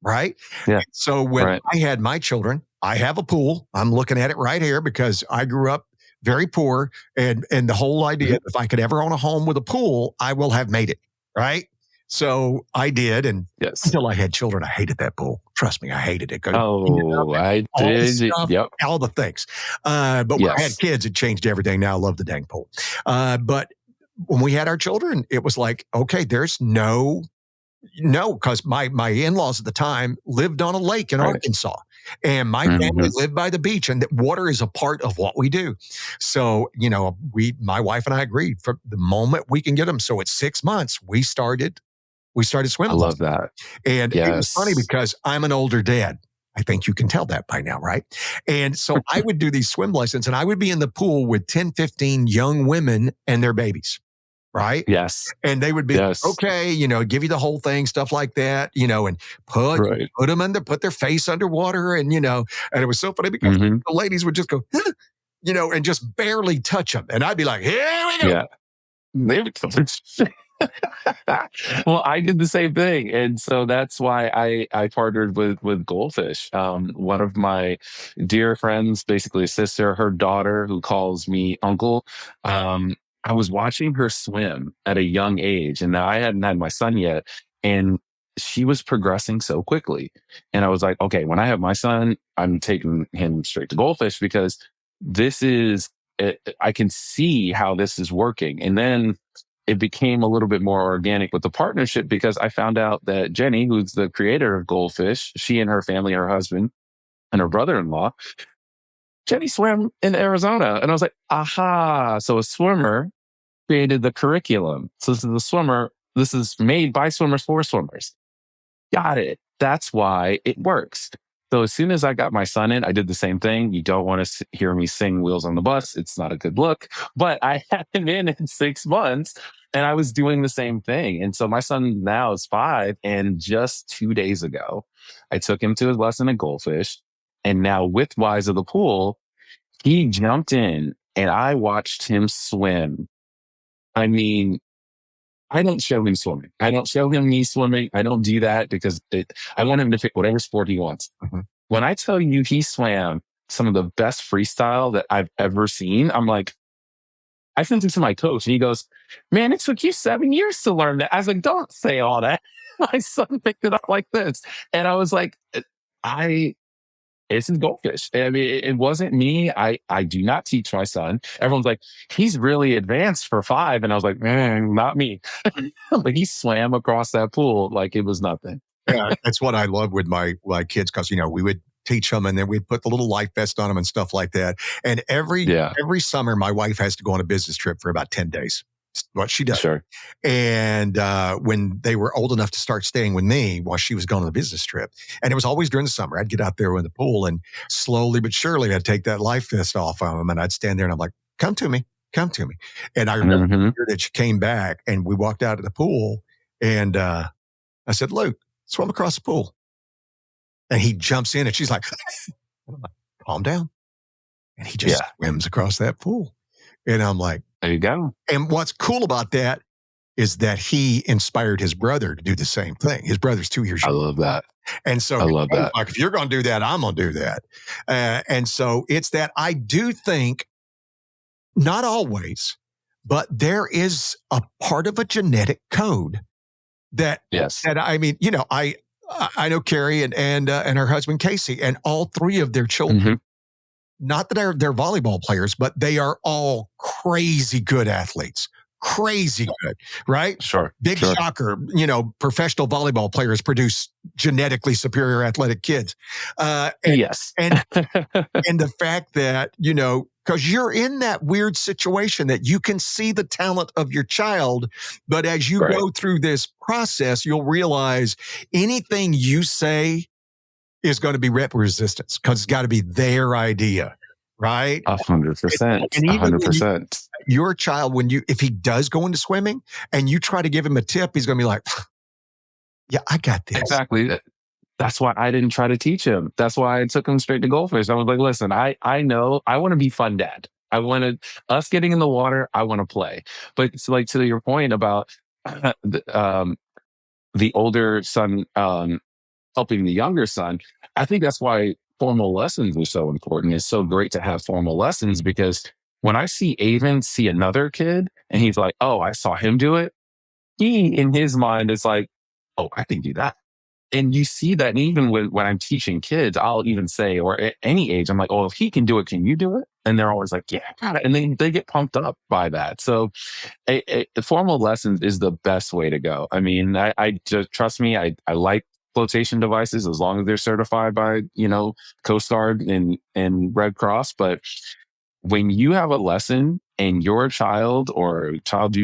Right? Yeah. So when I had my children, I have a pool. I'm looking at it right here because I grew up very poor. And the whole idea, if I could ever own a home with a pool, I will have made it. Right? So I did. And until I had children, I hated that pool. Trust me, I hated it. I did. Yep. All the things. But when I had kids, it changed everything. Now I love the dang pool. But when we had our children, it was like, okay, there's no, because my in-laws at the time lived on a lake in Arkansas, and my family lived by the beach, and water is a part of what we do. So, my wife and I agreed from the moment we can get them. So at 6 months, we started swimming. I love that. And it was funny because I'm an older dad. I think you can tell that by now, right? And so I would do these swim lessons, and I would be in the pool with 10, 15 young women and their babies. Right? Yes. And they would be okay, give you the whole thing, stuff like that, and put them put their face underwater, and and it was so funny because the ladies would just go, and just barely touch them, and I'd be like, here we go. Yeah. Well, I did the same thing, and so that's why I partnered with Goldfish. One of my dear friends, basically a sister, her daughter, who calls me uncle. I was watching her swim at a young age, and now I hadn't had my son yet, and she was progressing so quickly. And I was like, okay, when I have my son, I'm taking him straight to Goldfish because I can see how this is working. And then it became a little bit more organic with the partnership because I found out that Jenny, who's the creator of Goldfish, she and her family, her husband and her brother-in-law, Jenny swam in Arizona. And I was like, aha. So a swimmer created the curriculum. So this is a swimmer. This is made by swimmers for swimmers. Got it. That's why it works. So as soon as I got my son in, I did the same thing. You don't want to hear me sing Wheels on the Bus. It's not a good look. But I had him in 6 months, and I was doing the same thing. And so my son now is 5. And just 2 days ago, I took him to his lesson at Goldfish. And now with Wise of the Pool, he jumped in and I watched him swim. I mean, I don't show him swimming. I don't show him me swimming. I don't do that because I want him to pick whatever sport he wants. When I tell you he swam some of the best freestyle that I've ever seen. I'm like, I sent it to my coach and he goes, man, it took you 7 years to learn that. I was like, don't say all that. My son picked it up like this. And I was like, I, it's in Goldfish. I mean, it wasn't me. I do not teach my son. Everyone's like, he's really advanced for 5. And I was like, man, not me. But he swam across that pool like it was nothing. Yeah, that's what I love with my kids, because we would teach them, and then we'd put the little life vest on them and stuff like that. And every summer, my wife has to go on a business trip for about 10 days. It's what she does. Sure. And when they were old enough to start staying with me while she was going on the business trip, and it was always during the summer, I'd get out there in the pool, and slowly but surely I'd take that life vest off of them, and I'd stand there and I'm like, come to me. And I remember the year that she came back, and we walked out of the pool, and I said, Luke, swim across the pool. And he jumps in, and she's like, I'm like, calm down. And he just swims across that pool. And I'm like, there you go. And what's cool about that is that he inspired his brother to do the same thing. His brother's 2 years younger. I love that. And so I love that. Like, if you're going to do that, I'm going to do that. And so it's that I do think, not always, but there is a part of a genetic code that I mean, I know Carrie and her husband Casey, and all 3 of their children. Not that they're volleyball players, but they are all crazy good athletes. Crazy good, right? Sure. Big shocker. Professional volleyball players produce genetically superior athletic kids. Yes. And the fact that, because you're in that weird situation that you can see the talent of your child, but as you go through this process, you'll realize anything you say is going to be rep resistance, because it's got to be their idea, right? 100%. 100%. Your child, if he does go into swimming and you try to give him a tip, he's going to be like, yeah, I got this. Exactly. That's why I didn't try to teach him. That's why I took him straight to Goldfish. I was like, listen, I know I want to be fun dad. I wanted us getting in the water. I want to play. But it's like, to your point about the older son helping the younger son, I think that's why formal lessons are so important. It's so great to have formal lessons, because when I see Avon see another kid and he's like, oh, I saw him do it, he in his mind is like, oh, I can do that. And you see that. And even when I'm teaching kids, I'll even say, or at any age, I'm like, oh, if he can do it, can you do it? And they're always like, yeah, I got it. And they get pumped up by that. So formal lessons is the best way to go. I mean, I just, trust me, I like flotation devices as long as they're certified by, Coast Guard and Red Cross. But when you have a lesson and your child or a child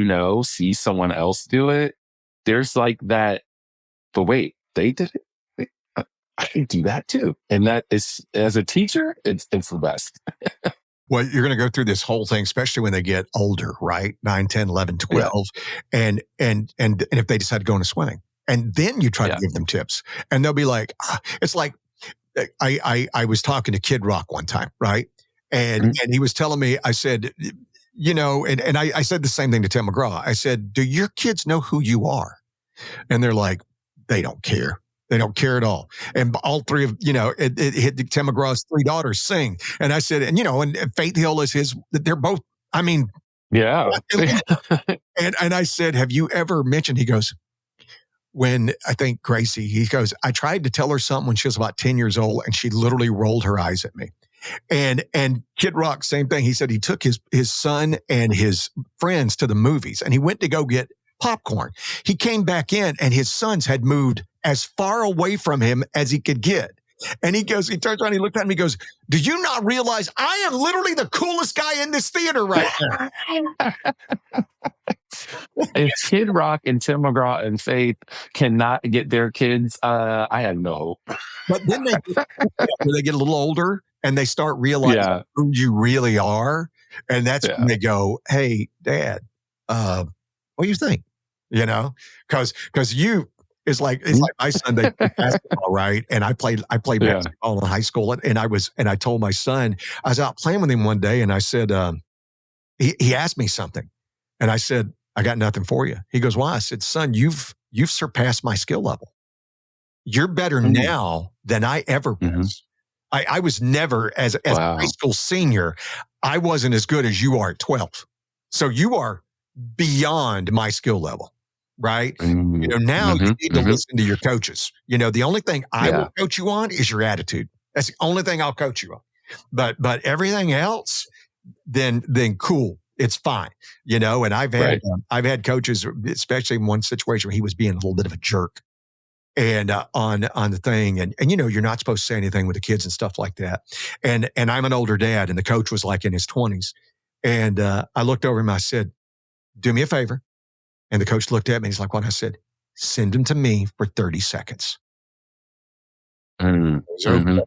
sees someone else do it, there's like that, but wait, they did it? I can do that too. And that is, as a teacher, it's the best. Well, you're going to go through this whole thing, especially when they get older, right? 9, 10, 11, 12. Yeah. And if they decide to go into swimming. And then you try to give them tips, and they'll be like, it's like, I was talking to Kid Rock one time, right? And he was telling me, I said, and I said the same thing to Tim McGraw. I said, do your kids know who you are? And they're like, they don't care. They don't care at all. And all 3 of, it hit Tim McGraw's 3 daughters sing. And I said, and Faith Hill is his, they're both, I mean. Yeah. and I said, have you ever mentioned, he goes, when I think Gracie, he goes, I tried to tell her something when she was about 10 years old, and she literally rolled her eyes at me. And Kid Rock, same thing. He said he took his son and his friends to the movies, and he went to go get popcorn. He came back in, and his sons had moved as far away from him as he could get. And he turns around, he looked at me, he goes, do you not realize I am literally the coolest guy in this theater right now? If Kid Rock and Tim McGraw and Faith cannot get their kids, I have no hope. But then they get a little older and they start realizing who you really are. And that's when they go, hey, Dad, what do you think? Because you, it's like my son, they play basketball, right? And I played basketball in high school, and I told my son, I was out playing with him one day, and I said, he asked me something, and I said, I got nothing for you. He goes, why? I said, son, you've surpassed my skill level. You're better now than I ever was. I was never, as a high Wow. school senior, I wasn't as good as you are at 12. So you are beyond my skill level, right? Now you Mm-hmm, need to mm-hmm. listen to your coaches. The only thing I will Yeah. coach you on is your attitude. That's the only thing I'll coach you on. But everything else, then cool. It's fine. And Right. I've had coaches, especially in one situation where he was being a little bit of a jerk and on the thing, and you're not supposed to say anything with the kids and stuff like that. And I'm an older dad, and the coach was like in his 20s, and I looked over him. I said, "Do me a favor." And the coach looked at me. And he's like, "What?" I said, "Send him to me for 30 seconds." Mm, So, hmm.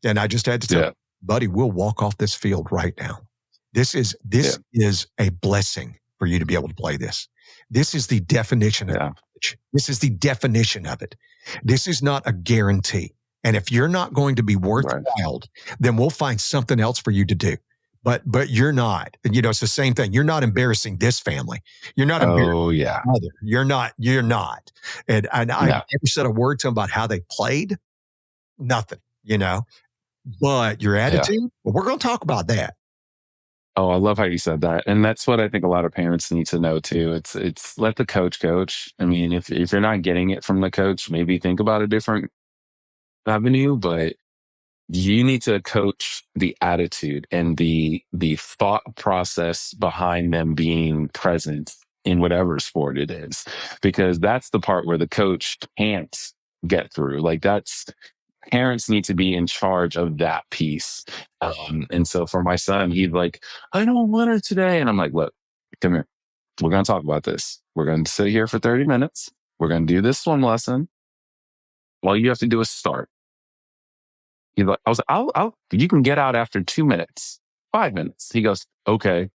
and I just had to tell him, Yeah. "Buddy, we'll walk off this field right now. This is Yeah. a blessing for you to be able to play this. This is the definition of Yeah. it. This is the definition of it. This is not a guarantee. And if you're not going to be Right. worthwhile, then we'll find something else for you to do. But you're not. It's the same thing. You're not embarrassing this family. You're not embarrassing Oh, yeah. mother. You're not. You're not." And I No. never said a word to him about how they played. Nothing. But your Yeah. attitude. Well, we're going to talk about that. Oh, I love how you said that. And that's what I think a lot of parents need to know too. It's let the coach. I mean, if you're not getting it from the coach, maybe think about a different avenue, but you need to coach the attitude and the thought process behind them being present in whatever sport it is, because that's the part where the coach can't get through. Like that's parents need to be in charge of that piece. And so for my son, he's like, "I don't want her today," and I'm like, "Look, come here. We're going to talk about this. We're going to sit here for 30 minutes. We're going to do this swim lesson. All you have to do is start." I was like, you can get out after 2 minutes, 5 minutes. He goes, "Okay."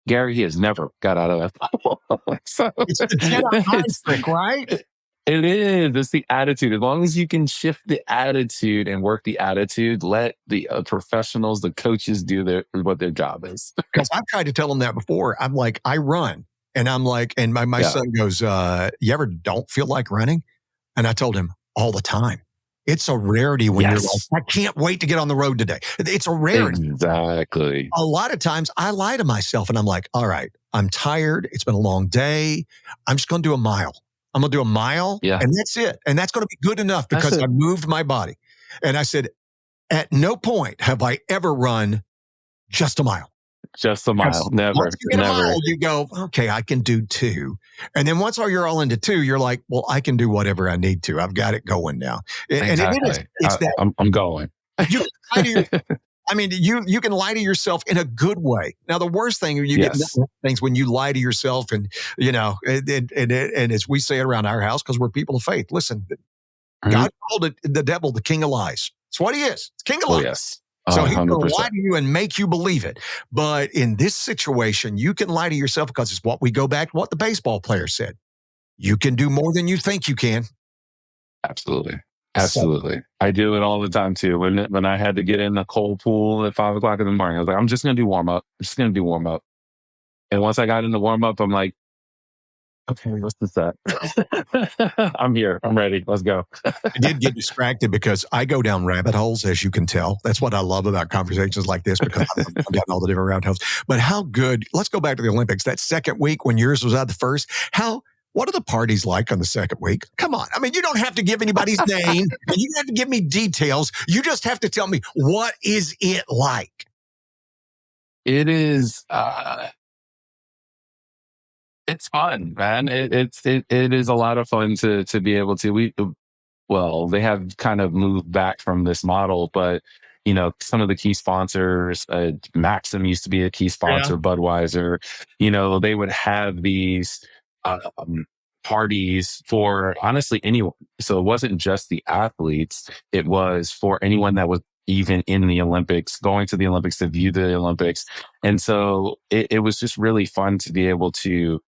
Gary, he has never got out of that pool. So It's the Jedi mind it's, trick, right? it is. It's the attitude. As long as you can shift the attitude and work the attitude, let the professionals, the coaches do what their job is. Because I've tried to tell them that before. I'm like, I run. And I'm like, and my Yeah. son goes, "You ever don't feel like running?" And I told him, all the time. It's a rarity when you're Yes. like, "I can't wait to get on the road today." It's a rarity. Exactly. A lot of times I lie to myself and I'm like, all right, I'm tired. It's been a long day. I'm just going to do a mile. I'm going to do a mile Yeah. and that's it. And that's going to be good enough That's because it. I moved my body. And I said, at no point have I ever run just a mile. Just a mile. Never. Once you get a Never. mile, you go, okay, I can do 2. And then once you're all into 2, you're like, well, I can do whatever I need to. I've got it going now. And it is, Exactly. it's that I'm going. you can lie to you can lie to yourself in a good way. Now, the worst thing you get Yes. things when you lie to yourself, and and as we say it around our house, because we're people of faith. Listen, Mhm. God called it the devil the king of lies. It's what he is. It's king of Oh, lies. yes. So he's going to 100%. lie to you and make you believe it. But in this situation, you can lie to yourself because it's what we go back to what the baseball player said. You can do more than you think you can. Absolutely. So, Absolutely. I do it all the time too. When I had to get in the cold pool at 5 o'clock in the morning, I was like, I'm just going to do warm up. I'm just going to do warm up. And once I got into warm up, I'm like, okay, what's the set? I'm here. I'm ready. Let's go. I did get distracted because I go down rabbit holes, as you can tell. That's what I love about conversations like this, because I love going down all the different rabbit holes. But how good, let's go back to the Olympics. That second week when yours was out the first, what are the parties like on the second week? Come on. I mean, you don't have to give anybody's name. And you don't have to give me details. You just have to tell me, what is it like? It is, it's fun, man. It is a lot of fun to be able to, well, they have kind of moved back from this model, but some of the key sponsors, Maxim used to be a key sponsor, Budweiser, they would have these parties for honestly anyone. So it wasn't just the athletes, it was for anyone that was even in the Olympics, going to the Olympics to view the Olympics. And so it was just really fun to be able to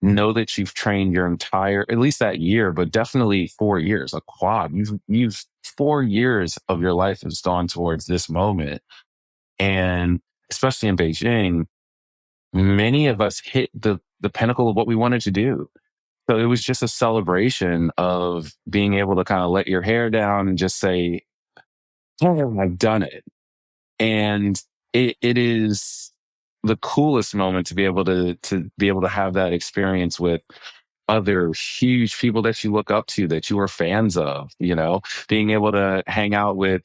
know that you've trained your entire, at least that year, but definitely 4 years, a quad. You've 4 years of your life has gone towards this moment. And especially in Beijing, many of us hit the pinnacle of what we wanted to do. So it was just a celebration of being able to kind of let your hair down and just say, oh, I've done it. And it is the coolest moment to be able to have that experience with other huge people that you look up to, that you are fans of, being able to hang out with,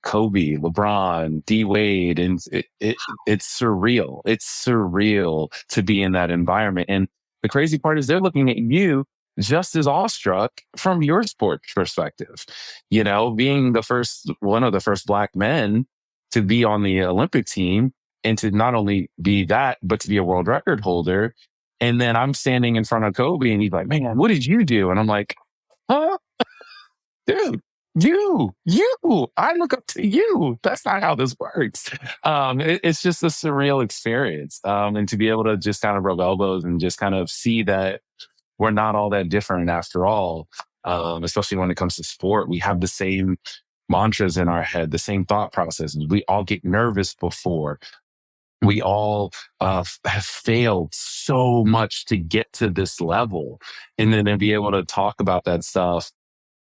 Kobe, LeBron, D Wade. And it's surreal. It's surreal to be in that environment. And the crazy part is they're looking at you just as awestruck from your sport perspective, being one of the first Black men to be on the Olympic team, and to not only be that, but to be a world record holder. And then I'm standing in front of Kobe and he's like, man, what did you do? And I'm like, huh? Dude, I look up to you. That's not how this works. It's just a surreal experience. And to be able to just kind of rub elbows and just kind of see that we're not all that different after all, especially when it comes to sport. We have the same mantras in our head, the same thought processes. We all get nervous before. We all have failed so much to get to this level. And then to be able to talk about that stuff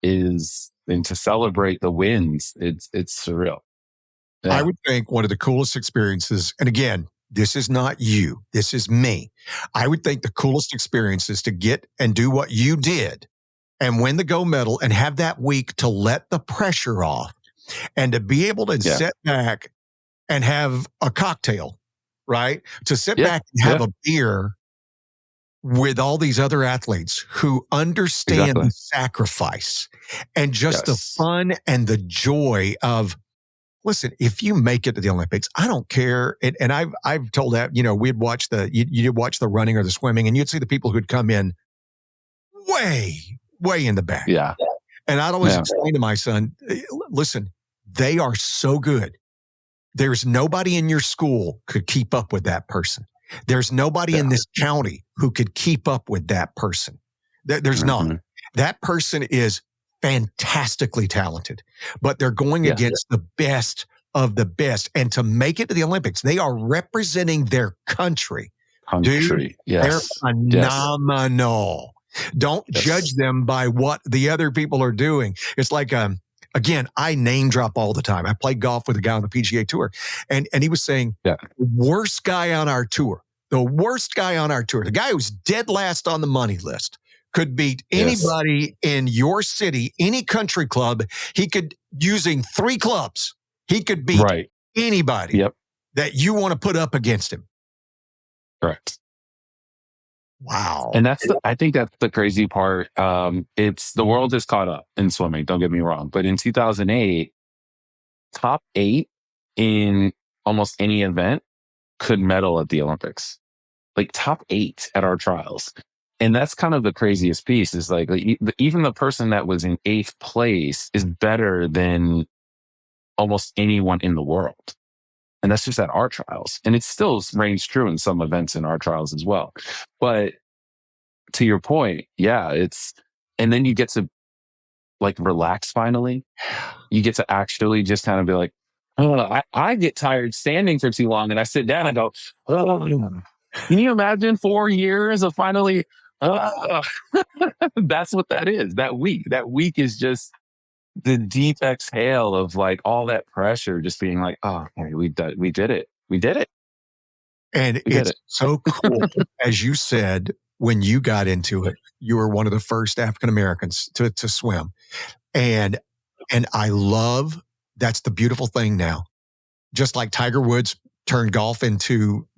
and to celebrate the wins, it's surreal. Yeah. I would think one of the coolest experiences, and again, this is not you, this is me. I would think the coolest experience is to get and do what you did and win the gold medal and have that week to let the pressure off and to be able to sit back and have a cocktail, right? To sit back and have a beer with all these other athletes who understand the sacrifice and just the fun and the joy of, listen, if you make it to the Olympics, I don't care. And I've told that, we'd watch you'd watch the running or the swimming, and you'd see the people who'd come in way in the back. Yeah. And I'd always explain to my son, listen, they are so good. There's nobody in your school could keep up with that person. There's nobody in this county who could keep up with that person. There's none. That person is fantastically talented, but they're going against the best of the best. And to make it to the Olympics, they are representing their country. Dude, they're phenomenal. Don't judge them by what the other people are doing. It's like, again, I name drop all the time. I played golf with a guy on the PGA Tour, and he was saying, the worst guy on our tour, the guy who's dead last on the money list, could beat anybody in your city, any country club. He could, using 3 clubs, he could beat anybody that you want to put up against him. Correct. Wow. And I think that's the crazy part. It's the world is caught up in swimming. Don't get me wrong. But in 2008, top 8 in almost any event could medal at the Olympics, like top 8 at our trials. And that's kind of the craziest piece is like even the person that was in 8th place is better than almost anyone in the world. And that's just at our trials. And it still reigns true in some events in our trials as well. But to your point, and then you get to like relax finally. You get to actually just kind of be like, oh, I get tired standing for too long, and I sit down and go, oh. Can you imagine 4 years of finally, that's what that is. That week is just the deep exhale of like all that pressure, just being like, oh, we did it. And it's so cool. As you said, when you got into it, you were one of the first African Americans to swim. And I love, that's the beautiful thing now. Just like Tiger Woods turned golf into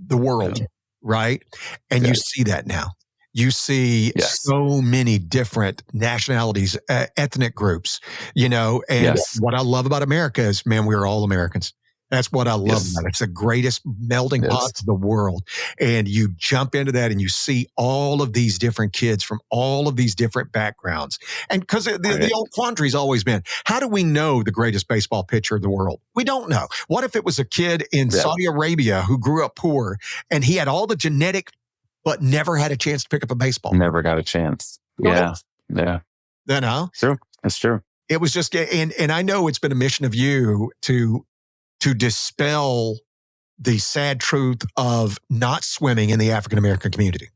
the world, right? And you see that now. You see so many different nationalities, ethnic groups, and what I love about America is, man, we're all Americans. That's what I love about it. It's the greatest melding pot of the world. And you jump into that and you see all of these different kids from all of these different backgrounds. And because the old quandary's always been, how do we know the greatest baseball pitcher in the world? We don't know. What if it was a kid in Saudi Arabia who grew up poor and he had all the genetic, but never had a chance to pick up a baseball? Never got a chance. Yeah. True. That's true. It was just, and I know it's been a mission of you to dispel the sad truth of not swimming in the African-American community.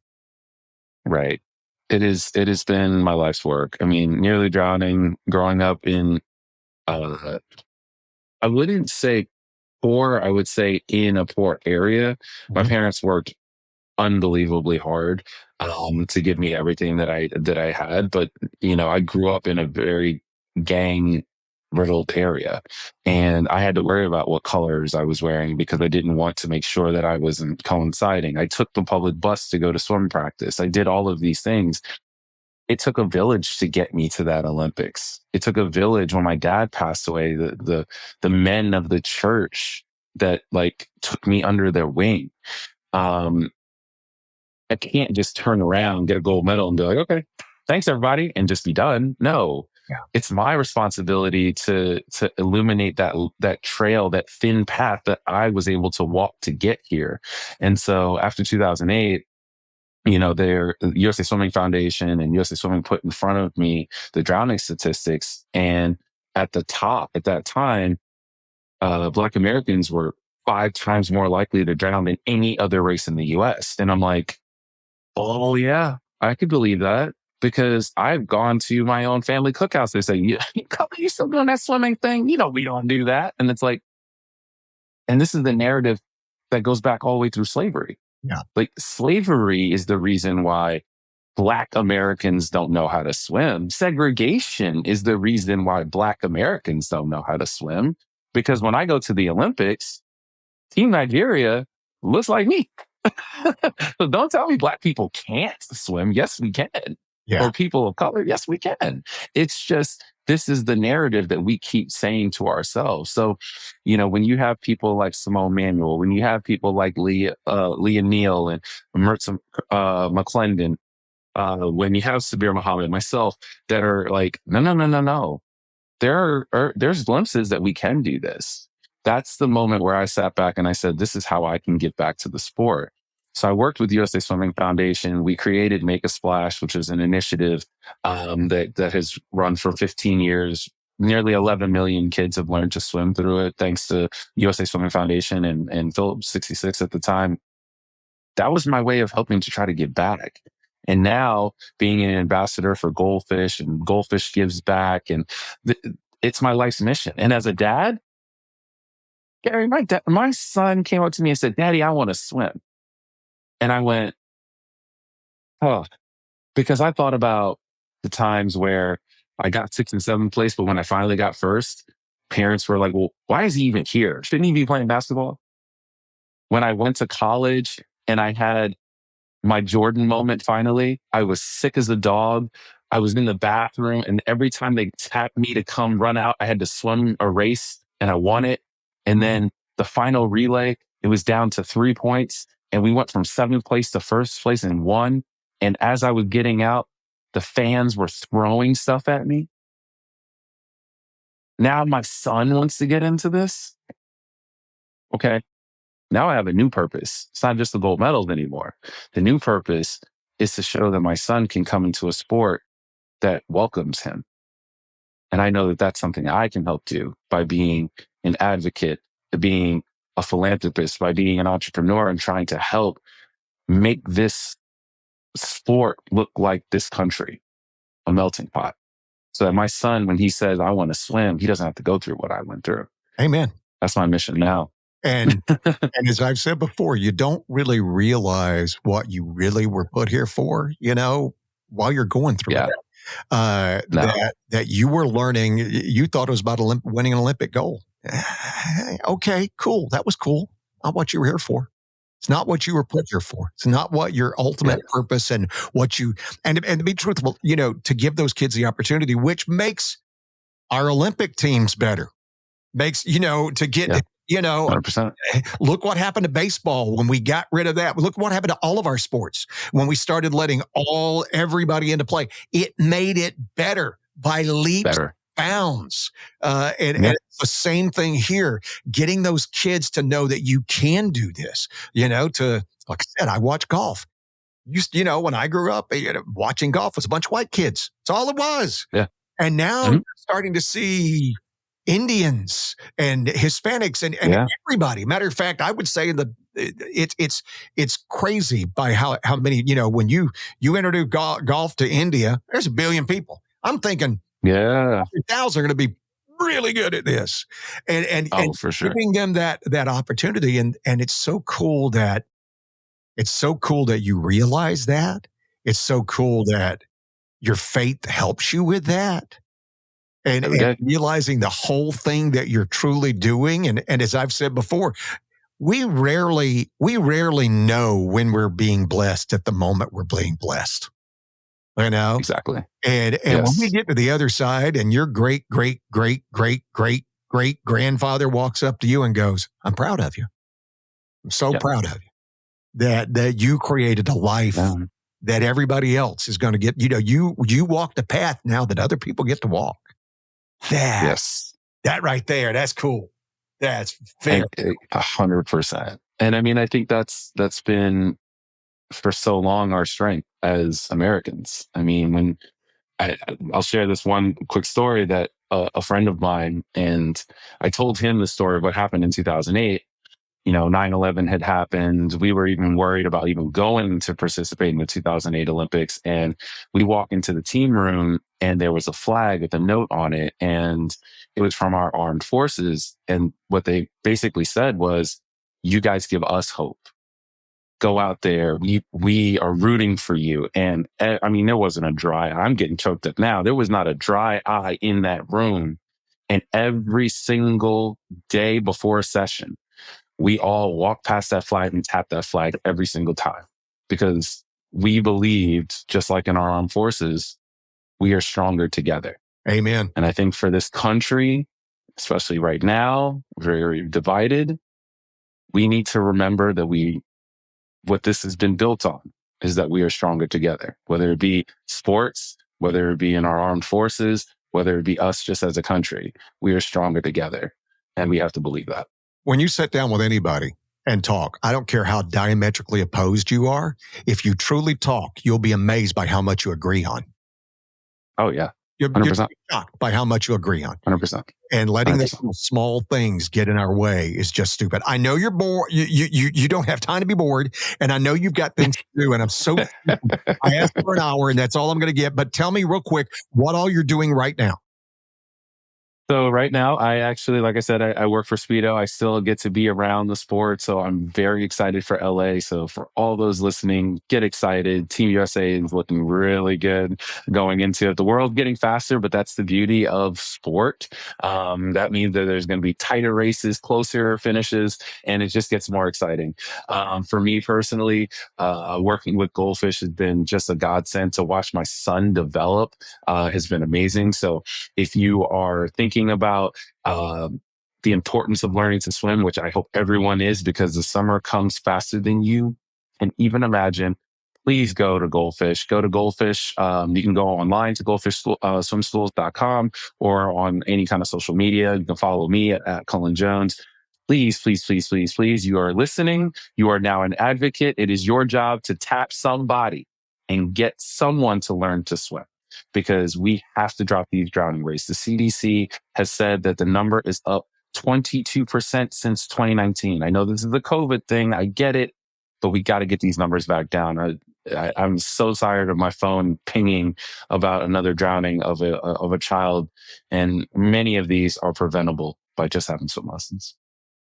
Right. It has been my life's work. I mean, nearly drowning, growing up in uh, I wouldn't say poor. I would say in a poor area. My Mhm. parents worked unbelievably hard to give me everything that I had. But I grew up in a very gang riddled area, and I had to worry about what colors I was wearing because I didn't want to make sure that I wasn't coinciding. I took the public bus to go to swim practice. I did all of these things. It took a village to get me to that Olympics. It took a village when my dad passed away, the men of the church that like took me under their wing. Um, I can't just turn around, get a gold medal, and be like, okay, thanks everybody, and just be done. No, Yeah. it's my responsibility to illuminate that trail, that thin path that I was able to walk to get here. And so after 2008, their USA Swimming Foundation and USA Swimming put in front of me the drowning statistics, and at the top at that time, Black Americans were 5 times more likely to drown than any other race in the U.S. And I'm like, oh yeah, I could believe that because I've gone to my own family cookouts. They say, you still doing that swimming thing? We don't do that. And it's like, and this is the narrative that goes back all the way through slavery. Yeah. Like slavery is the reason why Black Americans don't know how to swim. Segregation is the reason why Black Americans don't know how to swim. Because when I go to the Olympics, Team Nigeria looks like me. So don't tell me Black people can't swim. Yes, we can. Yeah. Or people of color. Yes, we can. It's just, this is the narrative that we keep saying to ourselves. So, when you have people like Simone Manuel, when you have people like Leah Neal and Mertz McClendon, when you have Sabir Muhammad, myself, that are like, no, no, no, no, no. There's glimpses that we can do this. That's the moment where I sat back and I said, this is how I can give back to the sport. So I worked with USA Swimming Foundation. We created Make a Splash, which is an initiative that has run for 15 years. Nearly 11 million kids have learned to swim through it, thanks to USA Swimming Foundation and Phillips 66 at the time. That was my way of helping to try to give back. And now being an ambassador for Goldfish, and Goldfish gives back, and it's my life's mission. And as a dad, Gary, my son came up to me and said, "Daddy, I want to swim." And I went, oh, because I thought about the times where I got 6th and 7th place, but when I finally got first, parents were like, well, why is he even here? Shouldn't he be playing basketball? When I went to college and I had my Jordan moment finally, I was sick as a dog. I was in the bathroom, and every time they tapped me to come run out, I had to swim a race, and I won it. And then the final relay, it was down to 3 points, and we went from 7th place to 1st place and won. And as I was getting out, the fans were throwing stuff at me. Now my son wants to get into this. Okay. Now I have a new purpose. It's not just the gold medals anymore. The new purpose is to show that my son can come into a sport that welcomes him. And I know that that's something I can help do by being an advocate, being a philanthropist, by being an entrepreneur, and trying to help make this sport look like this country, a melting pot. So that my son, when he says, I want to swim, he doesn't have to go through what I went through. Amen. That's my mission now. And as I've said before, you don't really realize what you really were put here for, while you're going through it. That you were learning, you thought it was about winning an Olympic gold. Okay, cool. That was cool. Not what you were here for. It's not what you were put here for. It's not what your ultimate purpose and what you, and to be truthful, to give those kids the opportunity, which makes our Olympic teams better. Makes, to get, 100%. Look what happened to baseball when we got rid of that. Look what happened to all of our sports when we started letting everybody into play. It made it better by leaps and bounds. And it's the same thing here, getting those kids to know that you can do this, like I said, I watch golf. When I grew up, watching golf was a bunch of white kids. That's all it was. Yeah. And now you're starting to see Indians and Hispanics and everybody. Matter of fact, I would say it's crazy by how many, when you introduce golf to India, there's 1 billion people. I'm thinking 100,000 are going to be really good at this. And for sure. giving them that opportunity. And it's so cool that you realize that. It's so cool that your faith helps you with that. And realizing the whole thing that you're truly doing. And as I've said before, we rarely know when we're being blessed at the moment we're being blessed. You know? Exactly. And when we get to the other side and your great grandfather walks up to you and goes, I'm proud of you. I'm so proud of you that you created a life that everybody else is going to get. You walk the path now that other people get to walk. That right there, that's cool. That's fair. 100%. And I mean, I think that's been for so long our strength as Americans. I mean, when I'll share this one quick story that a friend of mine, and I told him the story of what happened in 2008. 9/11 had happened. We were even worried about even going to participate in the 2008 Olympics. And we walk into the team room and there was a flag with a note on it. And it was from our armed forces. And what they basically said was, you guys give us hope. Go out there. We are rooting for you. And I mean, there wasn't a dry eye. I'm getting choked up now. There was not a dry eye in that room. And every single day before a session, we all walked past that flag and tapped that flag every single time because we believed, just like in our armed forces, we are stronger together. Amen. And I think for this country, especially right now, very divided, we need to remember that what this has been built on is that we are stronger together, whether it be sports, whether it be in our armed forces, whether it be us just as a country, we are stronger together. And we have to believe that. When you sit down with anybody and talk, I don't care how diametrically opposed you are. If you truly talk, you'll be amazed by how much you agree on. Oh, yeah. 100%. You're shocked by how much you agree on. 100%. And letting those small things get in our way is just stupid. I know you're bored. You don't have time to be bored. And I know you've got things to do. And I'm so I asked for an hour and that's all I'm going to get. But tell me real quick what all you're doing right now. So right now, I actually, like I said, I work for Speedo. I still get to be around the sport. So I'm very excited for LA. So for all those listening, get excited. Team USA is looking really good going into it. The world's getting faster, but that's the beauty of sport. That means that there's going to be tighter races, closer finishes, and it just gets more exciting. For me personally, working with Goldfish has been just a godsend. To watch my son develop has been amazing. So if you are thinking about the importance of learning to swim, which I hope everyone is, because the summer comes faster than you can even imagine, please go to Goldfish. Go to Goldfish. You can go online to goldfishswimschools.com or on any kind of social media. You can follow me at Cullen Jones. Please, please, please, please, please. You are listening. You are now an advocate. It is your job to tap somebody and get someone to learn to swim, because we have to drop these drowning rates. The CDC has said that the number is up 22% since 2019. I know this is the COVID thing. I get it, but we got to get these numbers back down. I'm so tired of my phone pinging about another drowning of a child. And many of these are preventable by just having swim lessons.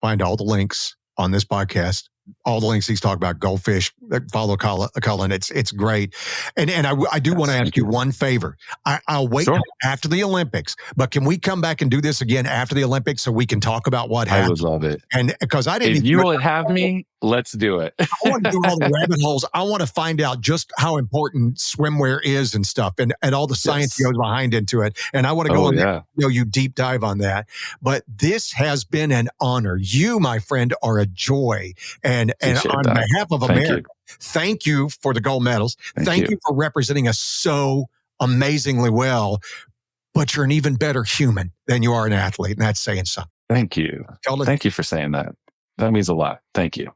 Find all the links on this podcast, all the links he's talking about, Goldfish, follow Cullen. It's great. And I do want to ask you one favor. I'll wait after the Olympics, but can we come back and do this again after the Olympics so we can talk about what happened? I would love it. And because I didn't, if you would have me, let's do it. I want to do all the rabbit holes. I want to find out just how important swimwear is and stuff, and all the science goes behind into it. And I want to go there, you deep dive on that. But this has been an honor. You, my friend, are a joy. And on behalf of America, thank you for the gold medals. Thank you for representing us so amazingly well. But you're an even better human than you are an athlete. And that's saying something. Thank you. Thank you for saying that. That means a lot. Thank you.